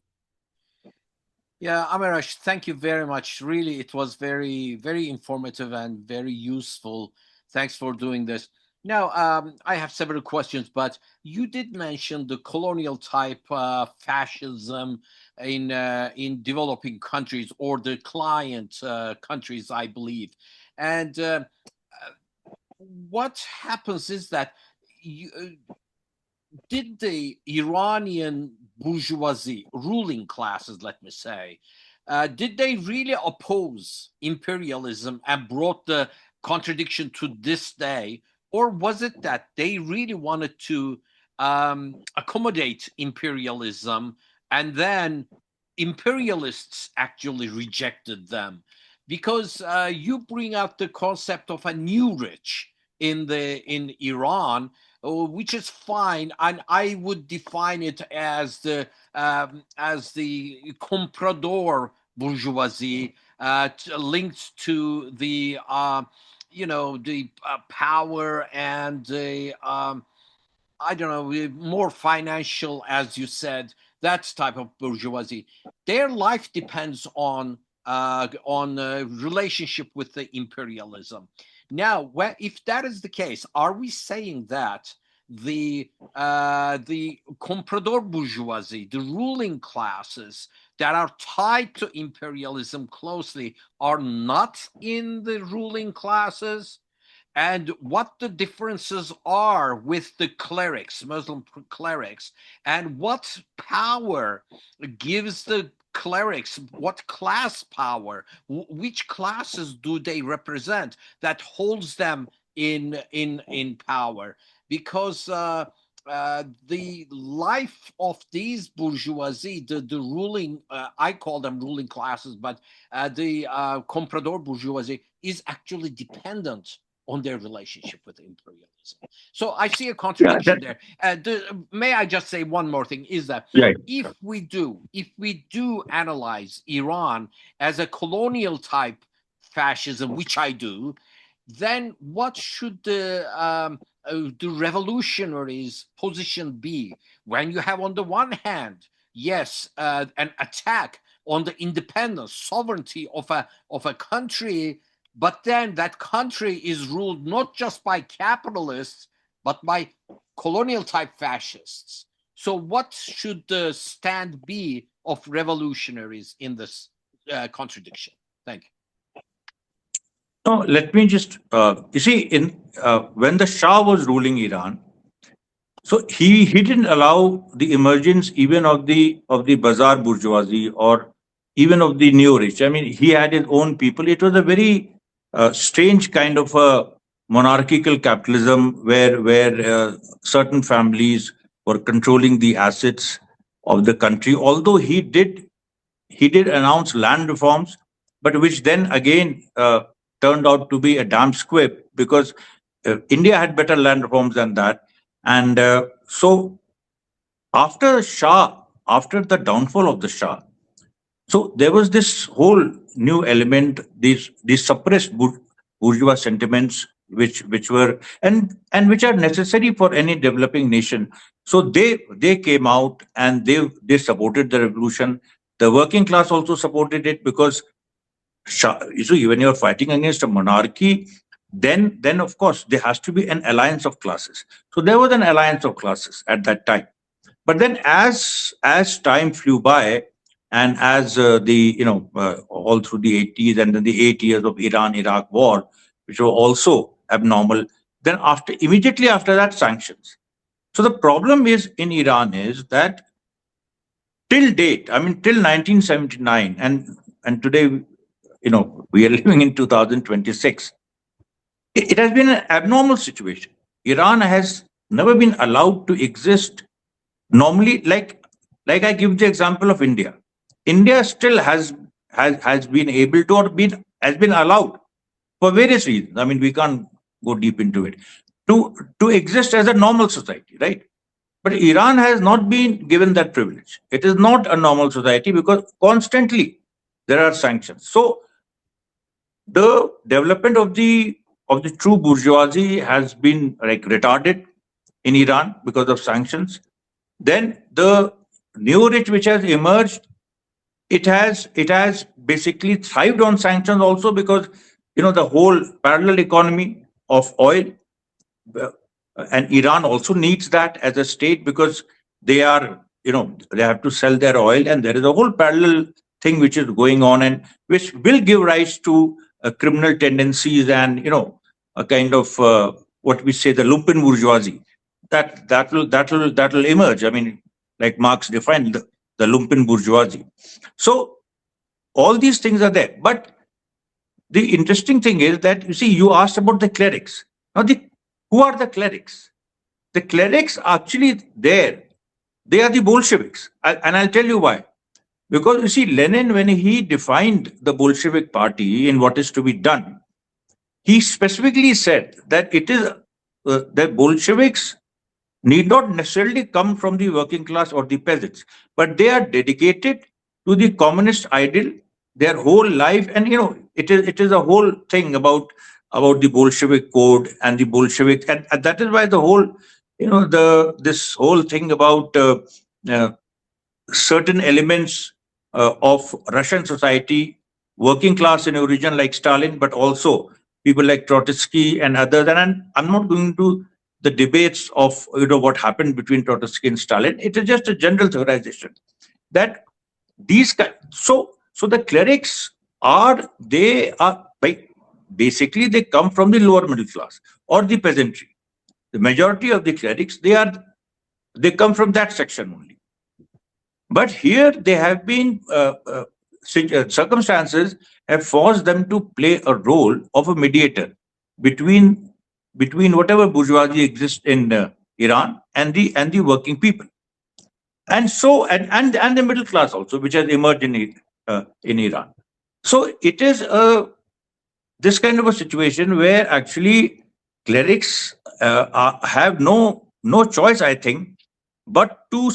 Yeah, Amaresh, thank you very much. Really, it was very, very informative and very useful. Thanks for doing this. Now, I have several questions, but you did mention the colonial type fascism in developing countries or the client countries, I believe. And what happens is that did the Iranian bourgeoisie, ruling classes, let me say, did they really oppose imperialism and brought the contradiction to this day? Or was it that they really wanted to accommodate imperialism and then imperialists actually rejected them, because you bring out the concept of a new rich in Iran, which is fine, and I would define it as the comprador bourgeoisie, linked to the power and the I don't know, more financial, as you said, that type of bourgeoisie. Their life depends on relationship with the imperialism. Now, if that is the case, are we saying that the comprador bourgeoisie, the ruling classes that are tied to imperialism closely, are not in the ruling classes? And what the differences are with the clerics, Muslim clerics, and what power gives the clerics, what class power, which classes do they represent that holds them in power? Because the life of these bourgeoisie, the ruling, I call them ruling classes, but the comprador bourgeoisie is actually dependent on their relationship with imperialism. So I see a Yeah, contradiction there. May I just say one more thing, is that yeah. if we do analyze Iran as a colonial type fascism, which I do, then what should the revolutionaries' position be when you have, on the one hand, yes, an attack on the independence, sovereignty of a country, but then that country is ruled not just by capitalists, but by colonial type fascists. So what should the stand be of revolutionaries in this contradiction? Thank you. No, let me just, you see, in when the Shah was ruling Iran, so he didn't allow the emergence even of the bazaar bourgeoisie or even of the neo rich. I mean, he had his own people. It was a very strange kind of a monarchical capitalism where certain families were controlling the assets of the country. Although he did announce land reforms, but which then again turned out to be a damn squib because India had better land reforms than that. And so after Shah, after the downfall of the Shah, so there was this whole new element, these suppressed bourgeois sentiments, which were and which are necessary for any developing nation. So they came out and they supported the revolution. The working class also supported it because so when you're fighting against a monarchy, then of course there has to be an alliance of classes. So there was an alliance of classes at that time. But then as time flew by, and as all through the 80s and then the 8 years of Iran-Iraq war, which were also abnormal, then immediately after that, sanctions. So the problem is in Iran is that till date, I mean till 1979, and today, we are living in 2026. It has been an abnormal situation. Iran has never been allowed to exist normally. Like I give the example of India. India still has been able to, or has been allowed for various reasons. I mean, we can't go deep into it, to exist as a normal society, right? But Iran has not been given that privilege. It is not a normal society because constantly there are sanctions. So the development of the true bourgeoisie has been like retarded in Iran because of sanctions. Then the new rich which has emerged, it has basically thrived on sanctions also because the whole parallel economy of oil, uh, and Iran also needs that as a state because they have to sell their oil, and there is a whole parallel thing which is going on and which will give rise to criminal tendencies and a kind of what we say the lumpen bourgeoisie that will emerge. I mean, like Marx defined the lumpen bourgeoisie. So all these things are there, but the interesting thing is that you see, you asked about the clerics. Now, who are the clerics? The clerics actually there. They are the Bolsheviks, and I'll tell you why. Because you see, Lenin, when he defined the Bolshevik party in what is to be done, he specifically said that it is the Bolsheviks need not necessarily come from the working class or the peasants, but they are dedicated to the communist ideal their whole life. And it is a whole thing about the Bolshevik code and the Bolshevik, and that is why the whole this whole thing about uh, certain elements of Russian society, working class in origin like Stalin, but also people like Trotsky and others. And I'm not going to the debates of what happened between Trotsky and Stalin. It is just a general theorization that so the clerics they are basically they come from the lower middle class or the peasantry. The majority of the clerics they come from that section only. But here they have been circumstances have forced them to play a role of a mediator between whatever bourgeoisie exists in Iran and the working people, and so and the middle class also, which has emerged in Iran. So it is this kind of a situation where actually clerics have no choice, I think, but to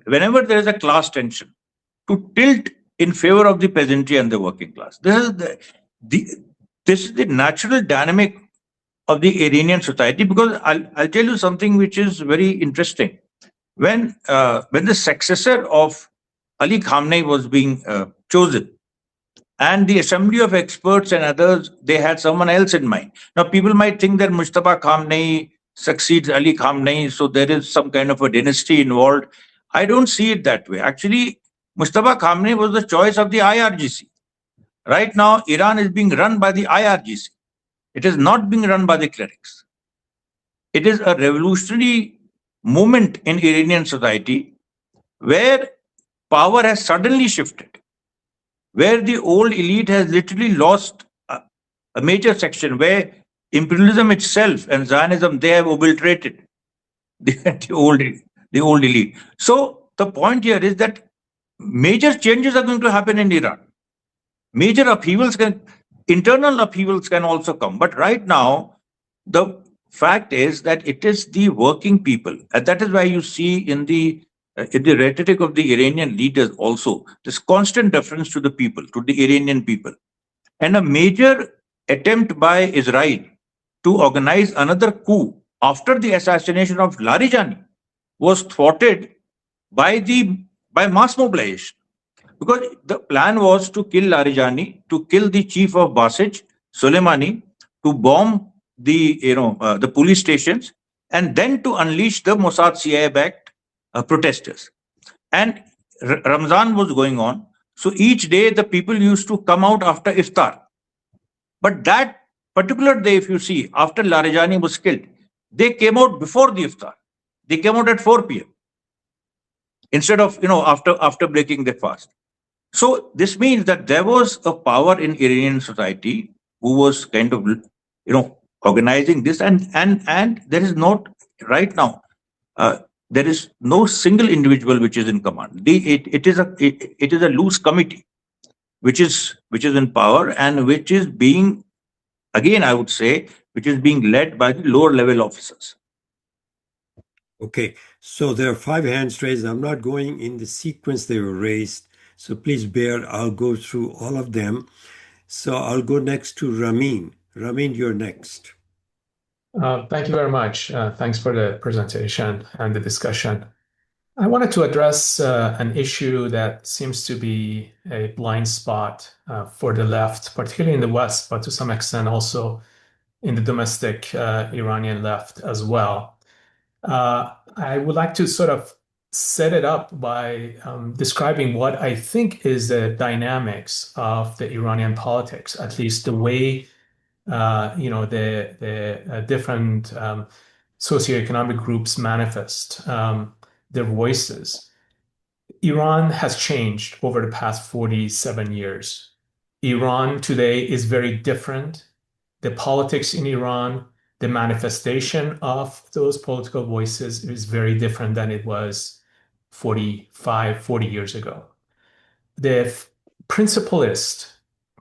whenever there is a class tension, to tilt in favor of the peasantry and the working class. The this is the natural dynamic of the Iranian society. Because I'll tell you something which is very interesting. When the successor of Ali Khamenei was being chosen, and the assembly of experts and others, they had someone else in mind. Now, people might think that Mustafa Khamenei succeeds Ali Khamenei, so there is some kind of a dynasty involved. I don't see it that way. Actually, Mustafa Khamenei was the choice of the IRGC. Right now, Iran is being run by the IRGC. It is not being run by the clerics. It is a revolutionary moment in Iranian society where power has suddenly shifted, where the old elite has literally lost a major section, where imperialism itself and Zionism, they have obliterated the old elite. So the point here is that major changes are going to happen in Iran. Internal upheavals can also come. But right now, the fact is that it is the working people, and that is why you see in the rhetoric of the Iranian leaders also this constant reference to the people, to the Iranian people, and a major attempt by Israel to organize another coup after the assassination of Larijani was thwarted by mass mobilization. Because the plan was to kill Larijani, to kill the chief of Basij, Soleimani, to bomb the police stations, and then to unleash the Mossad CIA-backed protesters. And Ramzan was going on, so each day the people used to come out after iftar. But that particular day, if you see, after Larijani was killed, they came out before the iftar. They came out at 4 p.m. instead of after breaking their fast. So this means that there was a power in Iranian society who was kind of organizing this, and there is not right now. There is no single individual which is in command. It is a loose committee which is in power, and which is being, again I would say, which is being led by the lower level officers. Okay, so there are 5 hands raised. I'm not going in the sequence they were raised, so please bear. I'll go through all of them. So I'll go next to Ramin. Ramin, you're next. Thank you very much. Thanks for the presentation and the discussion. I wanted to address an issue that seems to be a blind spot for the left, particularly in the West, but to some extent also in the domestic Iranian left as well. I would like to sort of set it up by describing what I think is the dynamics of the Iranian politics, at least the way the different socioeconomic groups manifest their voices. Iran has changed over the past 47 years. Iran today is very different. The politics in Iran, the manifestation of those political voices is very different than it was 45, 40 years ago. The principalist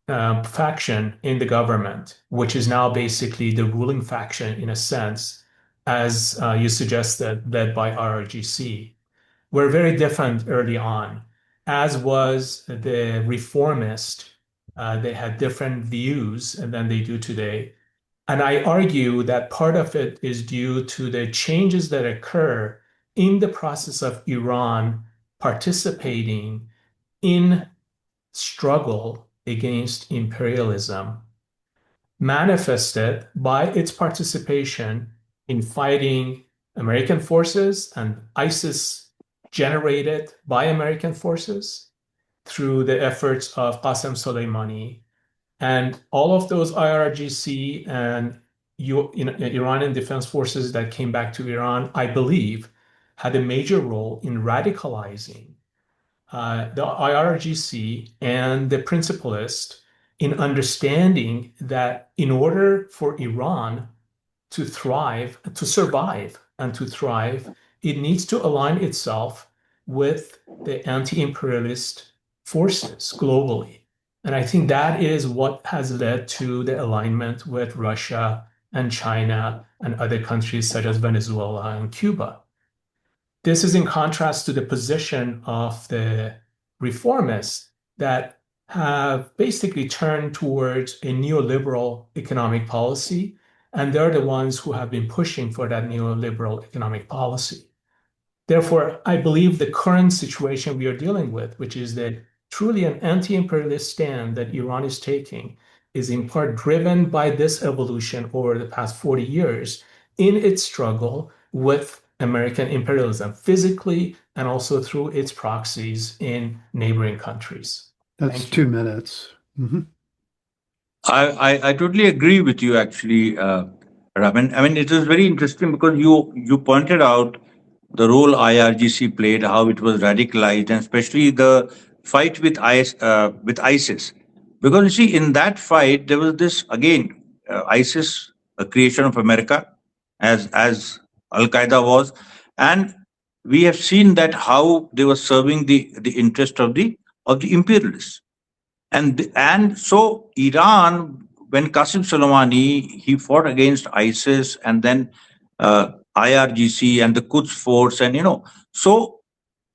faction in the government, which is now basically the ruling faction in a sense, as you suggested, led by RRGC, were very different early on, as was the reformist. They had different views than they do today. And I argue that part of it is due to the changes that occur in the process of Iran participating in struggle against imperialism, manifested by its participation in fighting American forces and ISIS generated by American forces through the efforts of Qasem Soleimani. And all of those IRGC and Iranian defense forces that came back to Iran, I believe, had a major role in radicalizing the IRGC and the principalist in understanding that in order for Iran to thrive, to survive and to thrive, it needs to align itself with the anti-imperialist forces globally. And I think that is what has led to the alignment with Russia and China and other countries such as Venezuela and Cuba. This is in contrast to the position of the reformists that have basically turned towards a neoliberal economic policy, and they're the ones who have been pushing for that neoliberal economic policy. Therefore, I believe the current situation we are dealing with, which is that truly an anti-imperialist stand that Iran is taking, is in part driven by this evolution over the past 40 years in its struggle with American imperialism, physically and also through its proxies in neighboring countries. That's 2 minutes. Mm-hmm. I totally agree with you, actually, Raman. I mean, it is very interesting because you pointed out the role IRGC played, how it was radicalized, and especially the fight with ISIS. Because you see, in that fight, there was this again, ISIS, a creation of America, as Al Qaeda was, and we have seen that how they were serving the interest of the imperialists. And so Iran, when Qasim Soleimani, he fought against ISIS, and then IRGC and the Quds Force, and so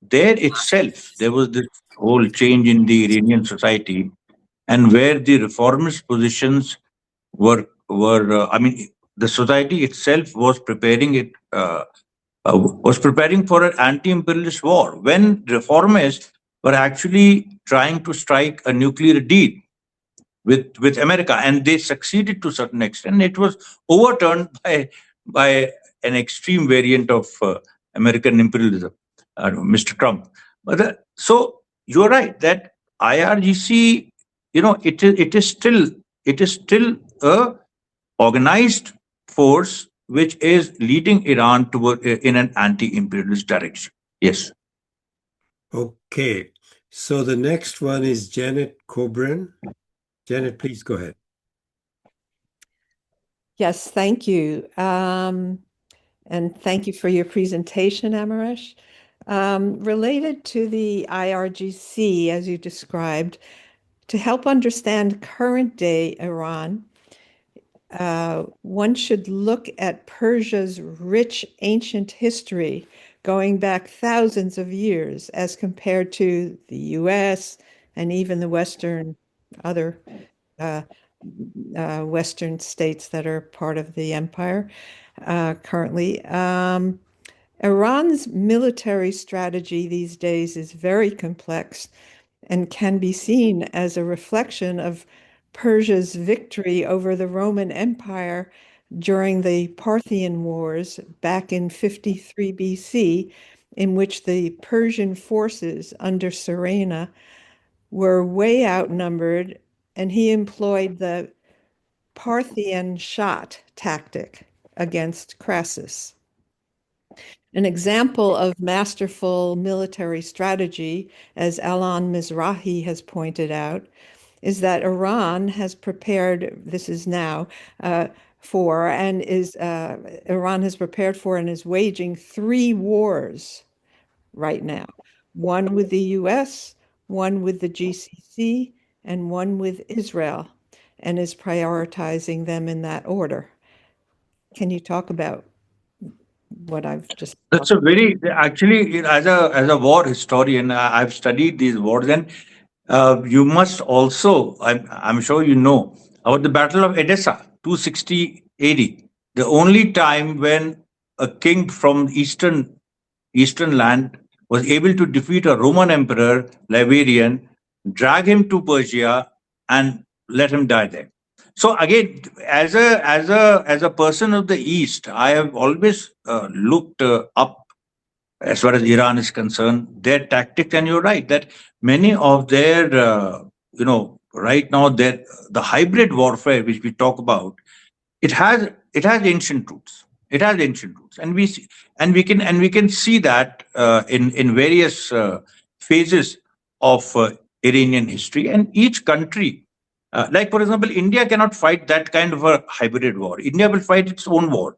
there itself there was this whole change in the Iranian society, and where the reformist positions were I mean, the society itself was preparing for an anti-imperialist war when reformists were actually trying to strike a nuclear deal with America, and they succeeded to a certain extent. It was overturned by an extreme variant of American imperialism, Mr. Trump. So you're right that IRGC, it is still a organized force which is leading Iran toward in an anti-imperialist direction. Yes. Okay. So the next one is Janet Coburn. Janet, please go ahead. Yes, thank you. And thank you for your presentation, Amaresh. Related to the IRGC, as you described, to help understand current day Iran, one should look at Persia's rich ancient history going back thousands of years as compared to the US and even the other Western states that are part of the empire currently. Iran's military strategy these days is very complex and can be seen as a reflection of Persia's victory over the Roman Empire during the Parthian Wars back in 53 BC, in which the Persian forces under Serena were way outnumbered, and he employed the Parthian shot tactic against Crassus. An example of masterful military strategy, as Alon Mizrahi has pointed out, is that Iran has prepared, this is now, Iran has prepared for and is waging 3 wars right now. One with the US, one with the GCC, and one with Israel, and is prioritizing them in that order. Can you talk about what I've just That's talked a very actually as a war historian, I've studied these wars, and you must also, I'm sure you know about the Battle of Edessa, 260 AD, the only time when a king from eastern land was able to defeat a Roman emperor, Liverian, drag him to Persia, and let him die there. So again, as a person of the East, I have always looked up as far as Iran is concerned, their tactics, and you're right that many of their, right now, the hybrid warfare which we talk about, it has ancient roots. It has ancient roots, and we can see that in various phases of Iranian history, and each country, like for example, India cannot fight that kind of a hybrid war. India will fight its own war,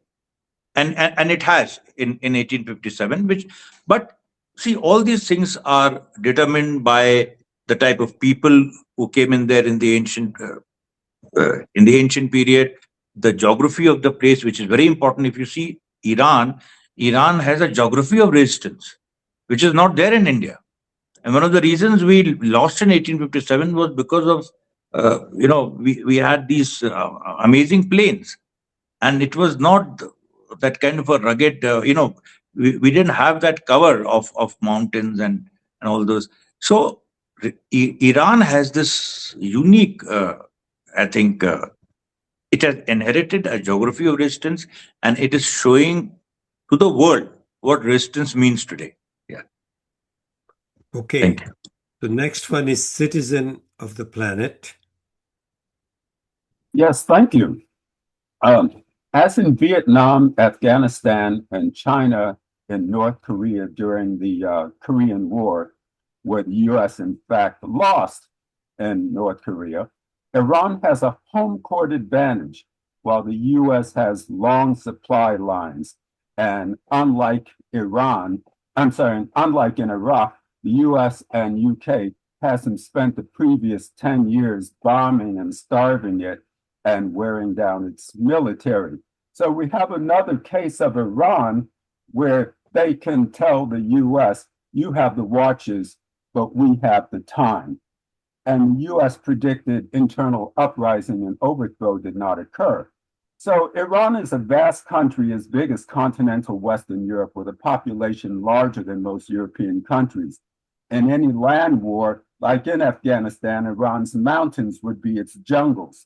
and it has in 1857, which, but see, all these things are determined by the type of people who came in there in the ancient period, the geography of the place, which is very important. If you see Iran has a geography of resistance which is not there in India, and one of the reasons we lost in 1857 was because of we had these amazing plains, and it was not that kind of a rugged, we didn't have that cover of mountains and all those. So Iran has this unique, I think, it has inherited a geography of resistance, and it is showing to the world what resistance means today. Yeah. Okay. Thank you. The next one is Citizen of the Planet. Yes, thank you. As in Vietnam, Afghanistan, and China and North Korea during the Korean War, where the U.S. in fact lost in North Korea, Iran has a home court advantage, while the U.S. has long supply lines. And unlike in Iraq, the U.S. and U.K. hasn't spent the previous 10 years bombing and starving it and wearing down its military. So we have another case of Iran where they can tell the US, you have the watches, but we have the time. And the US predicted internal uprising and overthrow did not occur. So Iran is a vast country as big as continental Western Europe, with a population larger than most European countries. In any land war, like in Afghanistan, Iran's mountains would be its jungles.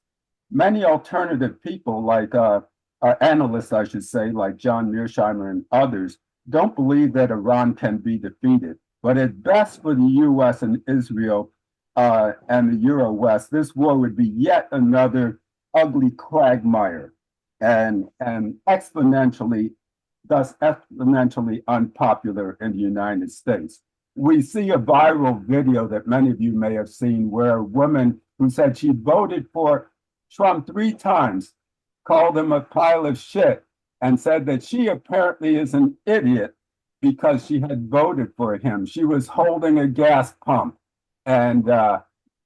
Many alternative people, like analysts, I should say, like John Mearsheimer and others, don't believe that Iran can be defeated. But at best for the US and Israel and the Euro West, this war would be yet another ugly quagmire and thus exponentially unpopular in the United States. We see a viral video that many of you may have seen where a woman who said she voted for Trump 3 times called him a pile of shit and said that she apparently is an idiot because she had voted for him. She was holding a gas pump and,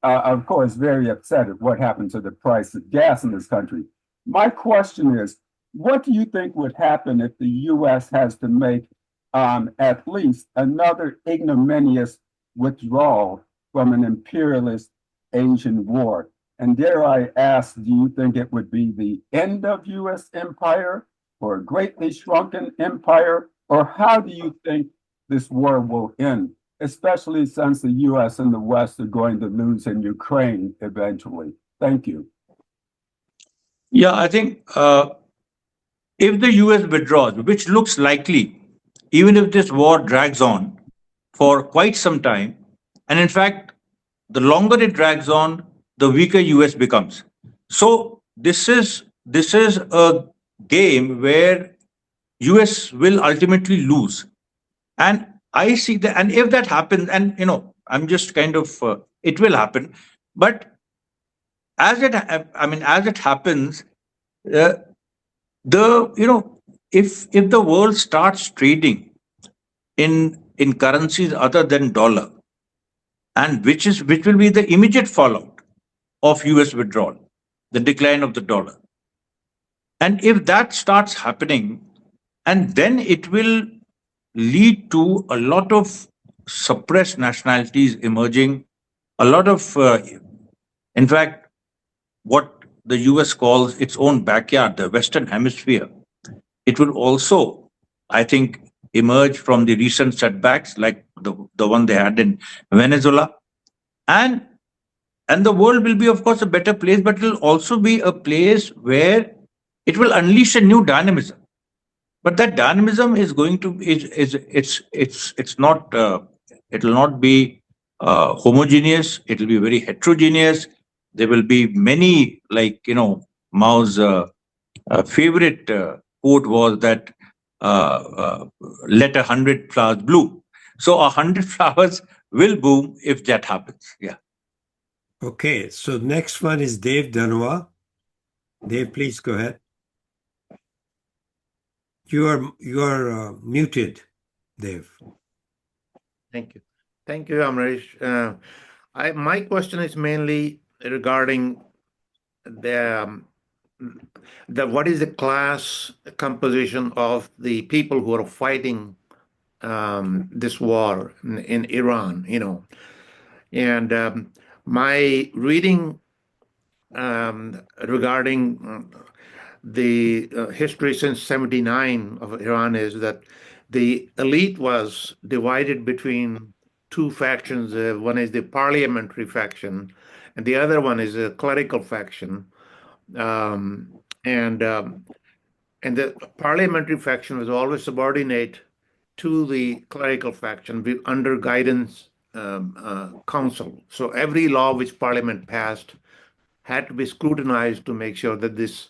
of course, very upset at what happened to the price of gas in this country. My question is, what do you think would happen if the U.S. has to make at least another ignominious withdrawal from an imperialist Asian war? And dare I ask, do you think it would be the end of U.S. empire or a greatly shrunken empire? Or how do you think this war will end, especially since the U.S. and the West are going to lose in Ukraine eventually? Thank you. Yeah, I think if the US withdraws, which looks likely, even if this war drags on for quite some time, and in fact, the longer it drags on, the weaker US becomes. So this is a game where US will ultimately lose, and I see that. And if that happens, and I'm just kind of it will happen, but as it happens, uh, the if the world starts trading in in currencies other than dollar, and which will be the immediate fallout of US withdrawal, the decline of the dollar. And if that starts happening, and then it will lead to a lot of suppressed nationalities emerging, a lot of, in fact, what the US calls its own backyard, the Western Hemisphere. It will also, I think, emerge from the recent setbacks like the one they had in Venezuela. And the world will be, of course, a better place, but it will also be a place where it will unleash a new dynamism. But that dynamism is going to it's not it will not be homogeneous. It will be very heterogeneous. There will be many, like Mao's favorite quote was that let 100 flowers bloom. So 100 flowers will bloom if that happens. Yeah. Okay, so next one is Dave Danois. Dave, please go ahead. You are muted, Dave. Thank you. Thank you, Amaresh. My question is mainly regarding the what is the class composition of the people who are fighting this war in Iran, and my reading regarding the history since 79 of Iran is that the elite was divided between two factions. One is the parliamentary faction, and the other one is a clerical faction. And the parliamentary faction was always subordinate to the clerical faction under guidance council. So every law which Parliament passed had to be scrutinized to make sure that this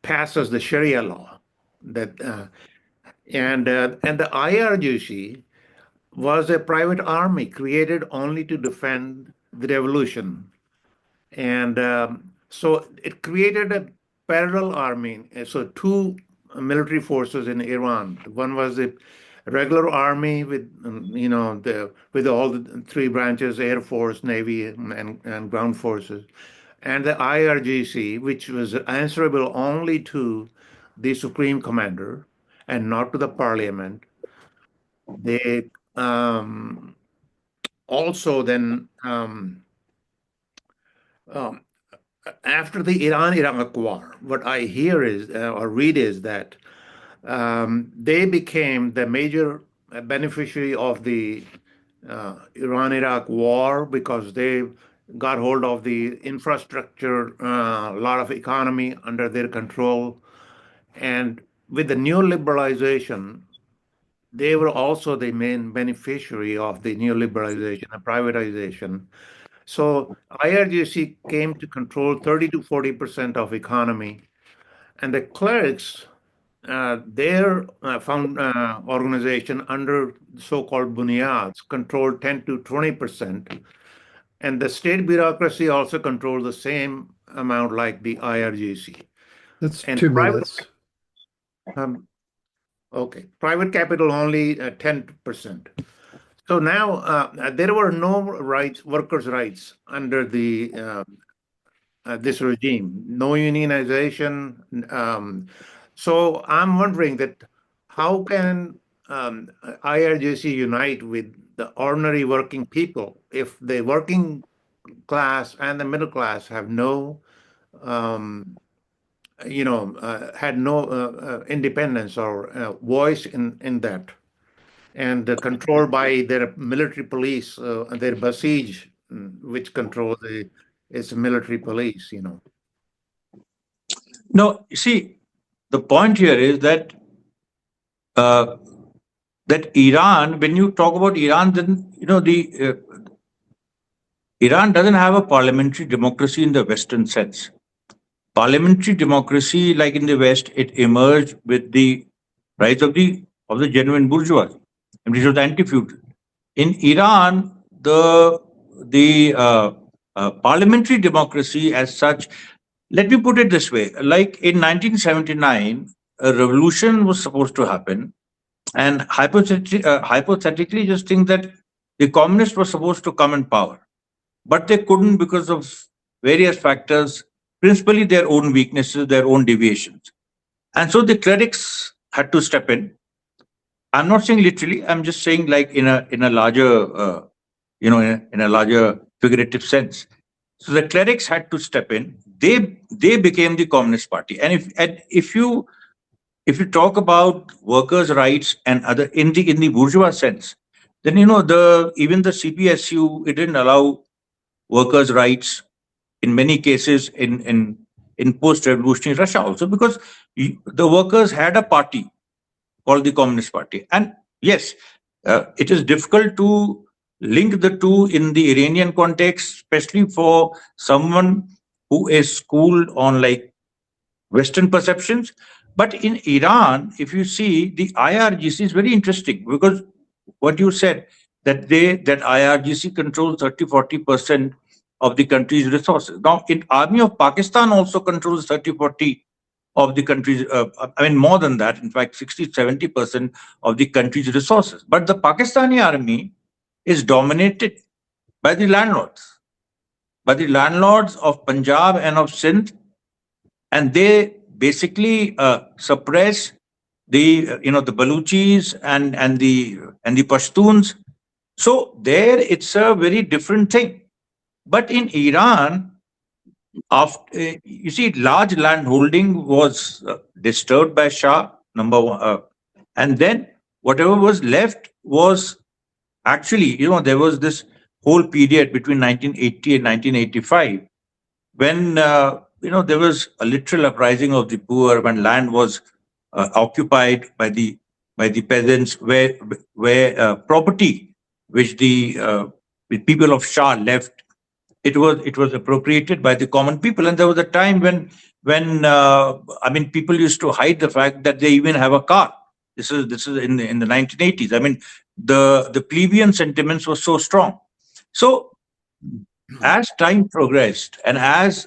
passes the Sharia law. And the IRGC was a private army created only to defend the revolution. And so it created a parallel army. So two military forces in Iran. One was the regular army with with all the three branches: Air Force, Navy, and ground forces, and the IRGC, which was answerable only to the Supreme Commander and not to the Parliament. They also then after the Iran-Iraq war, what I hear is or read is that they became the major beneficiary of the Iran-Iraq war because they got hold of the infrastructure, a lot of economy under their control. And with the neoliberalization, they were also the main beneficiary of the neoliberalization and privatization. So IRGC came to control 30 to 40% of economy, and the clerics, their found organization under so-called bunyads controlled 10 to 20%, and the state bureaucracy also controlled the same amount like the IRGC. That's And 2 private, minutes. okay, private capital only 10%. So now there were no rights, workers' rights under the this regime, no unionization. So I'm wondering that how can IRGC unite with the ordinary working people if the working class and the middle class have no, had no independence or voice in that, and controlled by their military police, their Basij, which control its military police, No, you see, the point here is that that Iran, when you talk about Iran, then Iran doesn't have a parliamentary democracy in the Western sense. Parliamentary democracy, like in the West, it emerged with the rise of the genuine bourgeois, and which was anti-feudal. In Iran, the parliamentary democracy as such, let me put it this way: like in 1979, a revolution was supposed to happen, and hypothetically just think that the communists were supposed to come in power, but they couldn't because of various factors, principally their own weaknesses, their own deviations. And so the clerics had to step in. I'm not saying literally, I'm just saying like in a larger, in a larger figurative sense. So the clerics had to step in. They became the Communist Party. And if you talk about workers' rights and other in the bourgeois sense, then even the CPSU, it didn't allow workers' rights in many cases in post-revolutionary Russia also, because the workers had a party called the Communist Party. And yes, it is difficult to link the two in the Iranian context, especially for someone who is schooled on like Western perceptions. But in Iran, if you see, the IRGC is very interesting, because what you said, that IRGC controls 30-40% of the country's resources. Now, in Army of Pakistan also controls 30-40 of the country's, more than that, in fact, 60-70% of the country's resources. But the Pakistani army is dominated by the landlords, of Punjab and of Sindh, and they basically suppress the the Baluchis and the Pashtuns. So there, it's a very different thing. But in Iran, after you see, large land holding was disturbed by Shah, number one, and then whatever was left was actually, there was this whole period between 1980 and 1985 when there was a literal uprising of the poor, when land was occupied by the peasants, where property which the people of Shah left, it was appropriated by the common people. And there was a time when people used to hide the fact that they even have a car. This is in the 1980s. The plebeian sentiments were so strong. So as time progressed, and as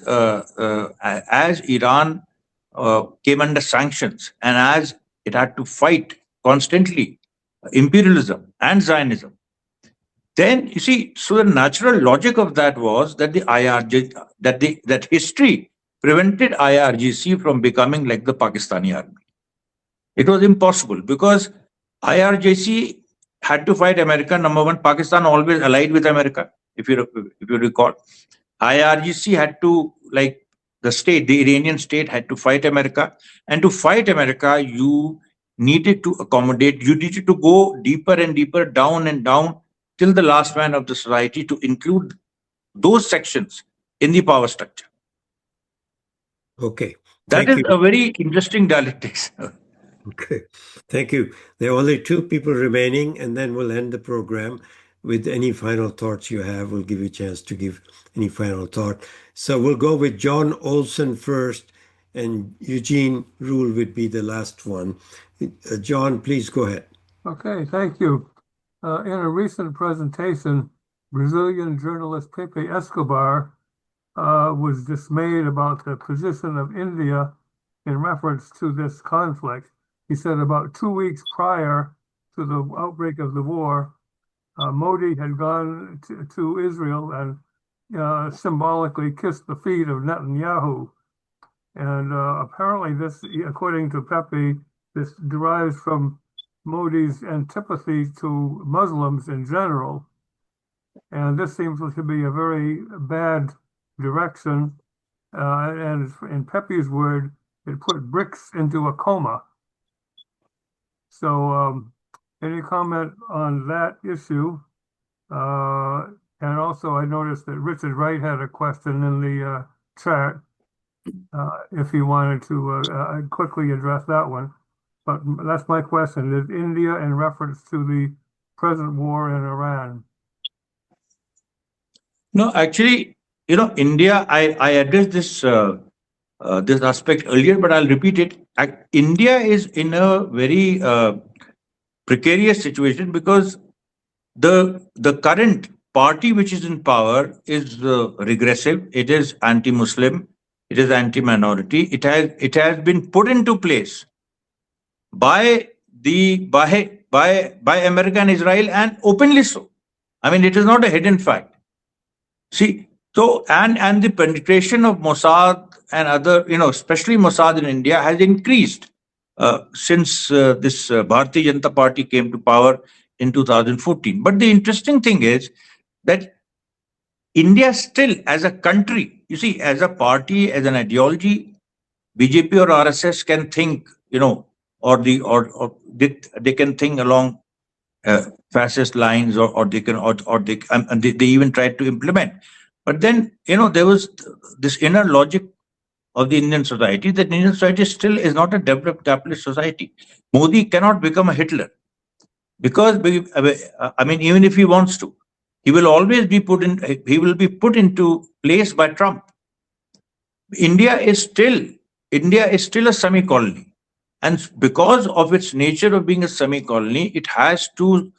Iran came under sanctions, and as it had to fight constantly imperialism and Zionism, then you see, so the natural logic of that was that the IRG, that history prevented IRGC from becoming like the Pakistani army. It was impossible, because IRGC had to fight America. Number one, Pakistan always allied with America. If you recall, IRGC had to, like the Iranian state had to fight America, and to fight America, you needed to accommodate. You needed to go deeper and deeper, down and down, till the last man of the society, to include those sections in the power structure. Okay. That is a very interesting dialectics. Okay. Thank you. There are only two people remaining, and then we'll end the program with any final thoughts you have. We'll give you a chance to give any final thought. So we'll go with John Olson first, and Eugene Rule would be the last one. John, please go ahead. Okay, thank you. In a recent presentation, Brazilian journalist Pepe Escobar was dismayed about the position of India in reference to this conflict. He said about 2 weeks prior to the outbreak of the war, Modi had gone to Israel and symbolically kissed the feet of Netanyahu. And apparently this, according to Pepe, this derives from Modi's antipathy to Muslims in general. And this seems to be a very bad direction. And in Pepe's word, it put BRICS into a coma. So any comment on that issue? And also I noticed that Richard Wright had a question in the chat, if he wanted to quickly address that one. But that's my question. Is India in reference to the present war in Iran? No, actually, India, I addressed this this aspect earlier, but I'll repeat it. India is in a very precarious situation, because the current party which is in power is regressive. It is anti-Muslim. It is anti-minority. It has been put into place by by America and Israel, and openly so. I mean, it is not a hidden fact. See, so and the penetration of Mossad and other, especially Mossad in India, has increased since this Bharatiya Janata Party came to power in 2014. But the interesting thing is that India still, as a country, you see, as a party, as an ideology, BJP or RSS can think, or they can think along fascist lines, or they can, or they, and they even tried to implement. But then, there was this inner logic of the Indian society, that Indian society still is not a developed capitalist society. Modi cannot become a Hitler, because I mean, even if he wants to, he will always be put into place by Trump. India is still a semi-colony. And because of its nature of being a semi-colony, it has to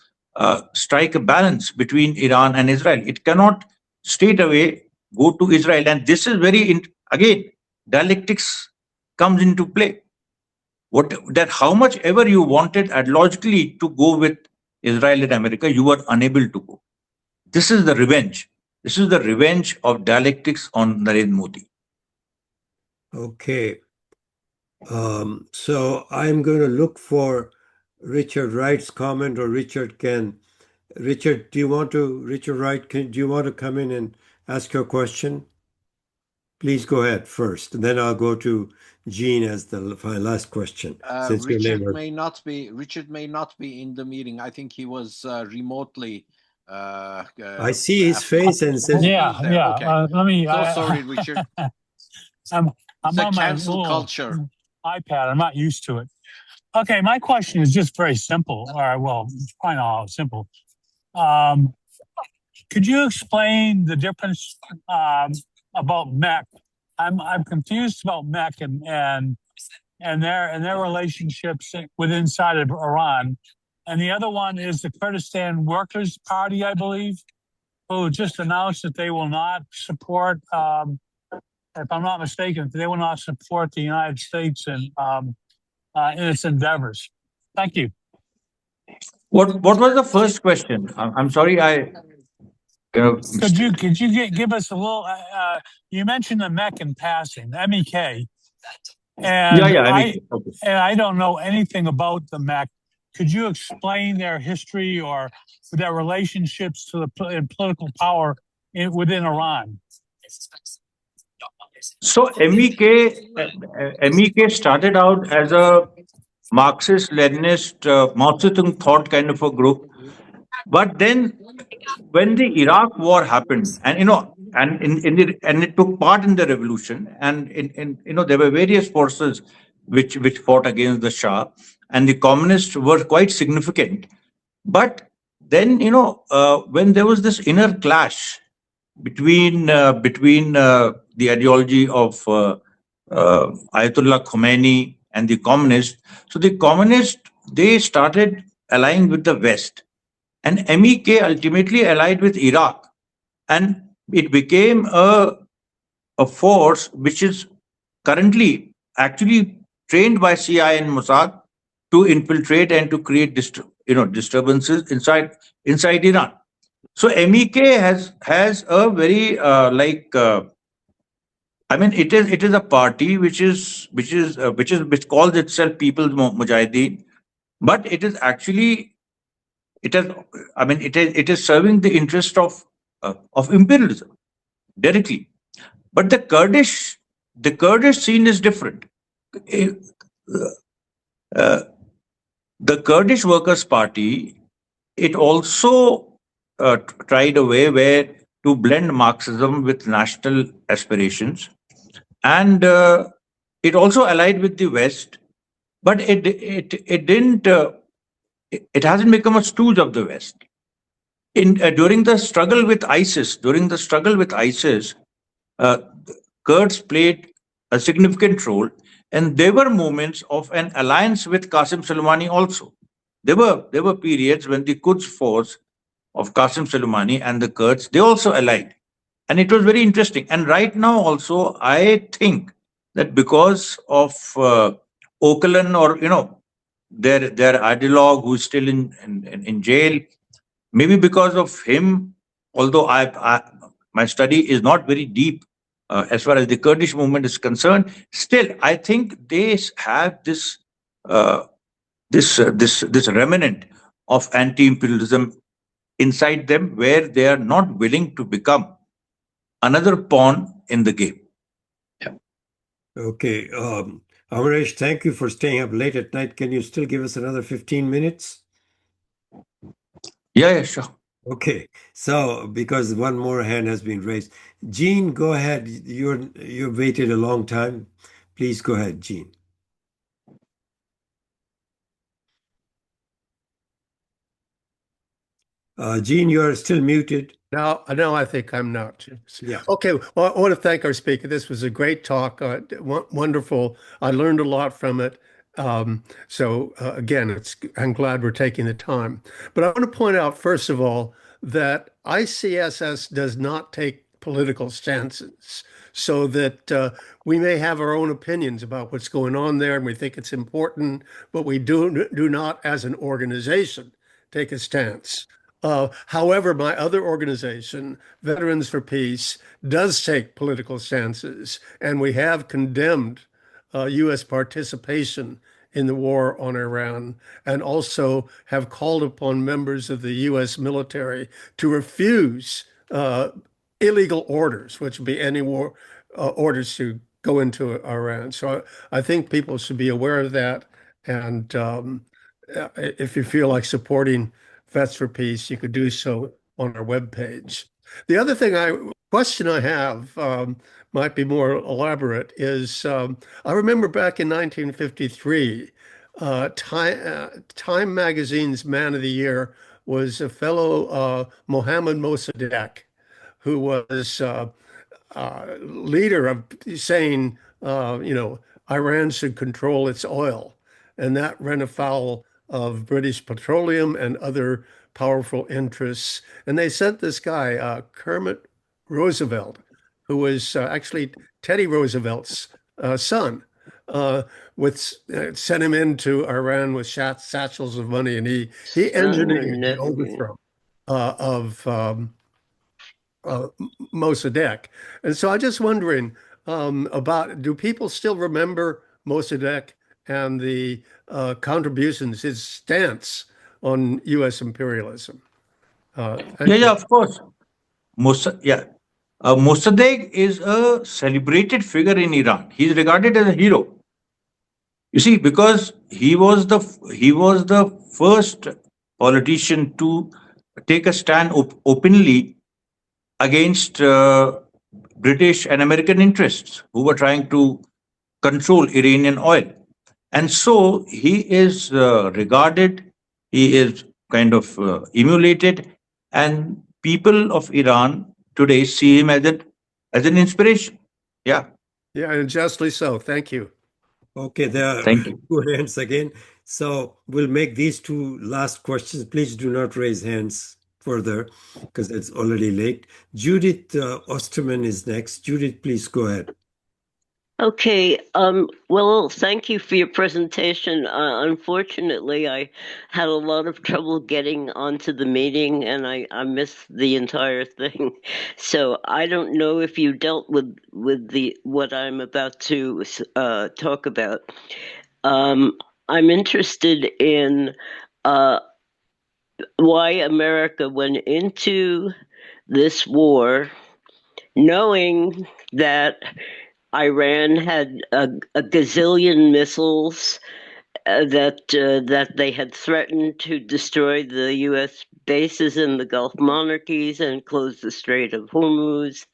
strike a balance between Iran and Israel. It cannot straight away go to Israel. And this is again, dialectics comes into play. That how much ever you wanted ideologically to go with Israel and America, you were unable to go. This is the revenge. This is the revenge of dialectics on Narendra Modi. Okay. So I'm going to look for Richard Wright's comment, or Richard, do you want to, Richard Wright, do you want to come in and ask your question? Please go ahead first, and then I'll go to Jean as my last question. Richard may not be in the meeting. I think he was remotely. I see his face and says, Yeah. Okay. Let me. Sorry, Richard. I'm It's a on my cancel little culture. iPad. I'm not used to it. Okay, my question is just very simple. It's probably not all simple. Could you explain the difference about MEC? I'm confused about MEC and their relationships inside of Iran. And the other one is the Kurdistan Workers' Party, I believe, who just announced that they will not support, if I'm not mistaken, they will not support the United States in its endeavors. Thank you. What was the first question? I'm sorry, Could you give us a little? You mentioned the MEC in passing, the MEK, and MEK. Okay. And I don't know anything about the MEC. Could you explain their history or their relationships to the political power within Iran? So MEK started out as a Marxist-Leninist, Mao Zedong thought kind of a group. But then, when the Iraq War happened, and it took part in the revolution, and there were various forces which fought against the Shah, and the communists were quite significant. But then, when there was this inner clash between the ideology of Ayatollah Khomeini and the communists, so the communists, they started allying with the West. And MEK ultimately allied with Iraq, and it became a force which is currently actually trained by CIA and Mossad to infiltrate and to create disturbances inside Iran. So MEK has a very it is a party which calls itself People's Mujahideen, but it is actually. It is serving the interest of imperialism directly. But the Kurdish scene is different. The Kurdish Workers' Party, it also tried a way to blend Marxism with national aspirations, and it also allied with the West, but it didn't. It hasn't become a stooge of the West. During the struggle with ISIS, Kurds played a significant role, and there were moments of an alliance with Qasem Soleimani also. There were periods when the Quds force of Qasem Soleimani and the Kurds, they also allied, and it was very interesting. And right now also, I think that because of Öcalan, or their ideologue who's still in jail. Maybe because of him, although my study is not very deep as far as the Kurdish movement is concerned, still I think they have uh, this remnant of anti-imperialism inside them, where they are not willing to become another pawn in the game. Yeah. Okay. Amaresh, thank you for staying up late at night. Can you still give us another 15 minutes? Yeah, sure. Okay. So, because one more hand has been raised. Jean, go ahead. You've waited a long time. Please go ahead, Jean. Jean, you are still muted. Now I think I'm not. Yeah. Okay. Well, I want to thank our speaker. This was a great talk. Wonderful. I learned a lot from it. Again, I'm glad we're taking the time. But I want to point out, first of all, that ICSS does not take political stances, so that we may have our own opinions about what's going on there, and we think it's important, but we do not, as an organization, take a stance. However, my other organization, Veterans for Peace, does take political stances, and we have condemned U.S. participation in the war on Iran, and also have called upon members of the U.S. military to refuse illegal orders, which would be any war orders to go into Iran. So I think people should be aware of that, and if you feel like supporting Vets for Peace, you could do so on our webpage. The other question I have might be more elaborate is I remember back in 1953, Time Magazine's Man of the Year was a fellow Mohammad Mossadegh, who was leader of saying, Iran should control its oil. And that ran afoul of British Petroleum and other powerful interests. And they sent this guy, Kermit Roosevelt, who was actually Teddy Roosevelt's son, sent him into Iran with satchels of money, and he engineered the overthrow of Mossadegh. And so I'm just wondering do people still remember Mossadegh and the contributions, his stance on U.S. imperialism? Yeah, of course. Mossadegh is a celebrated figure in Iran. He's regarded as a hero. You see, because he was the first politician to take a stand openly against British and American interests who were trying to control Iranian oil. And so he is regarded, he is kind of emulated, and people of Iran today see him as an inspiration. Yeah. Yeah, and justly so. Thank you. Okay, there are Thank you. two hands again. So we'll make these two last questions. Please do not raise hands further because it's already late. Judith Osterman is next. Judith, please go ahead. Okay. Well, thank you for your presentation. Unfortunately, I had a lot of trouble getting onto the meeting, and I missed the entire thing. So I don't know if you dealt with what I'm about to talk about. I'm interested in why America went into this war knowing that Iran had a gazillion missiles that they had threatened to destroy the U.S. bases in the Gulf monarchies and close the Strait of Hormuz,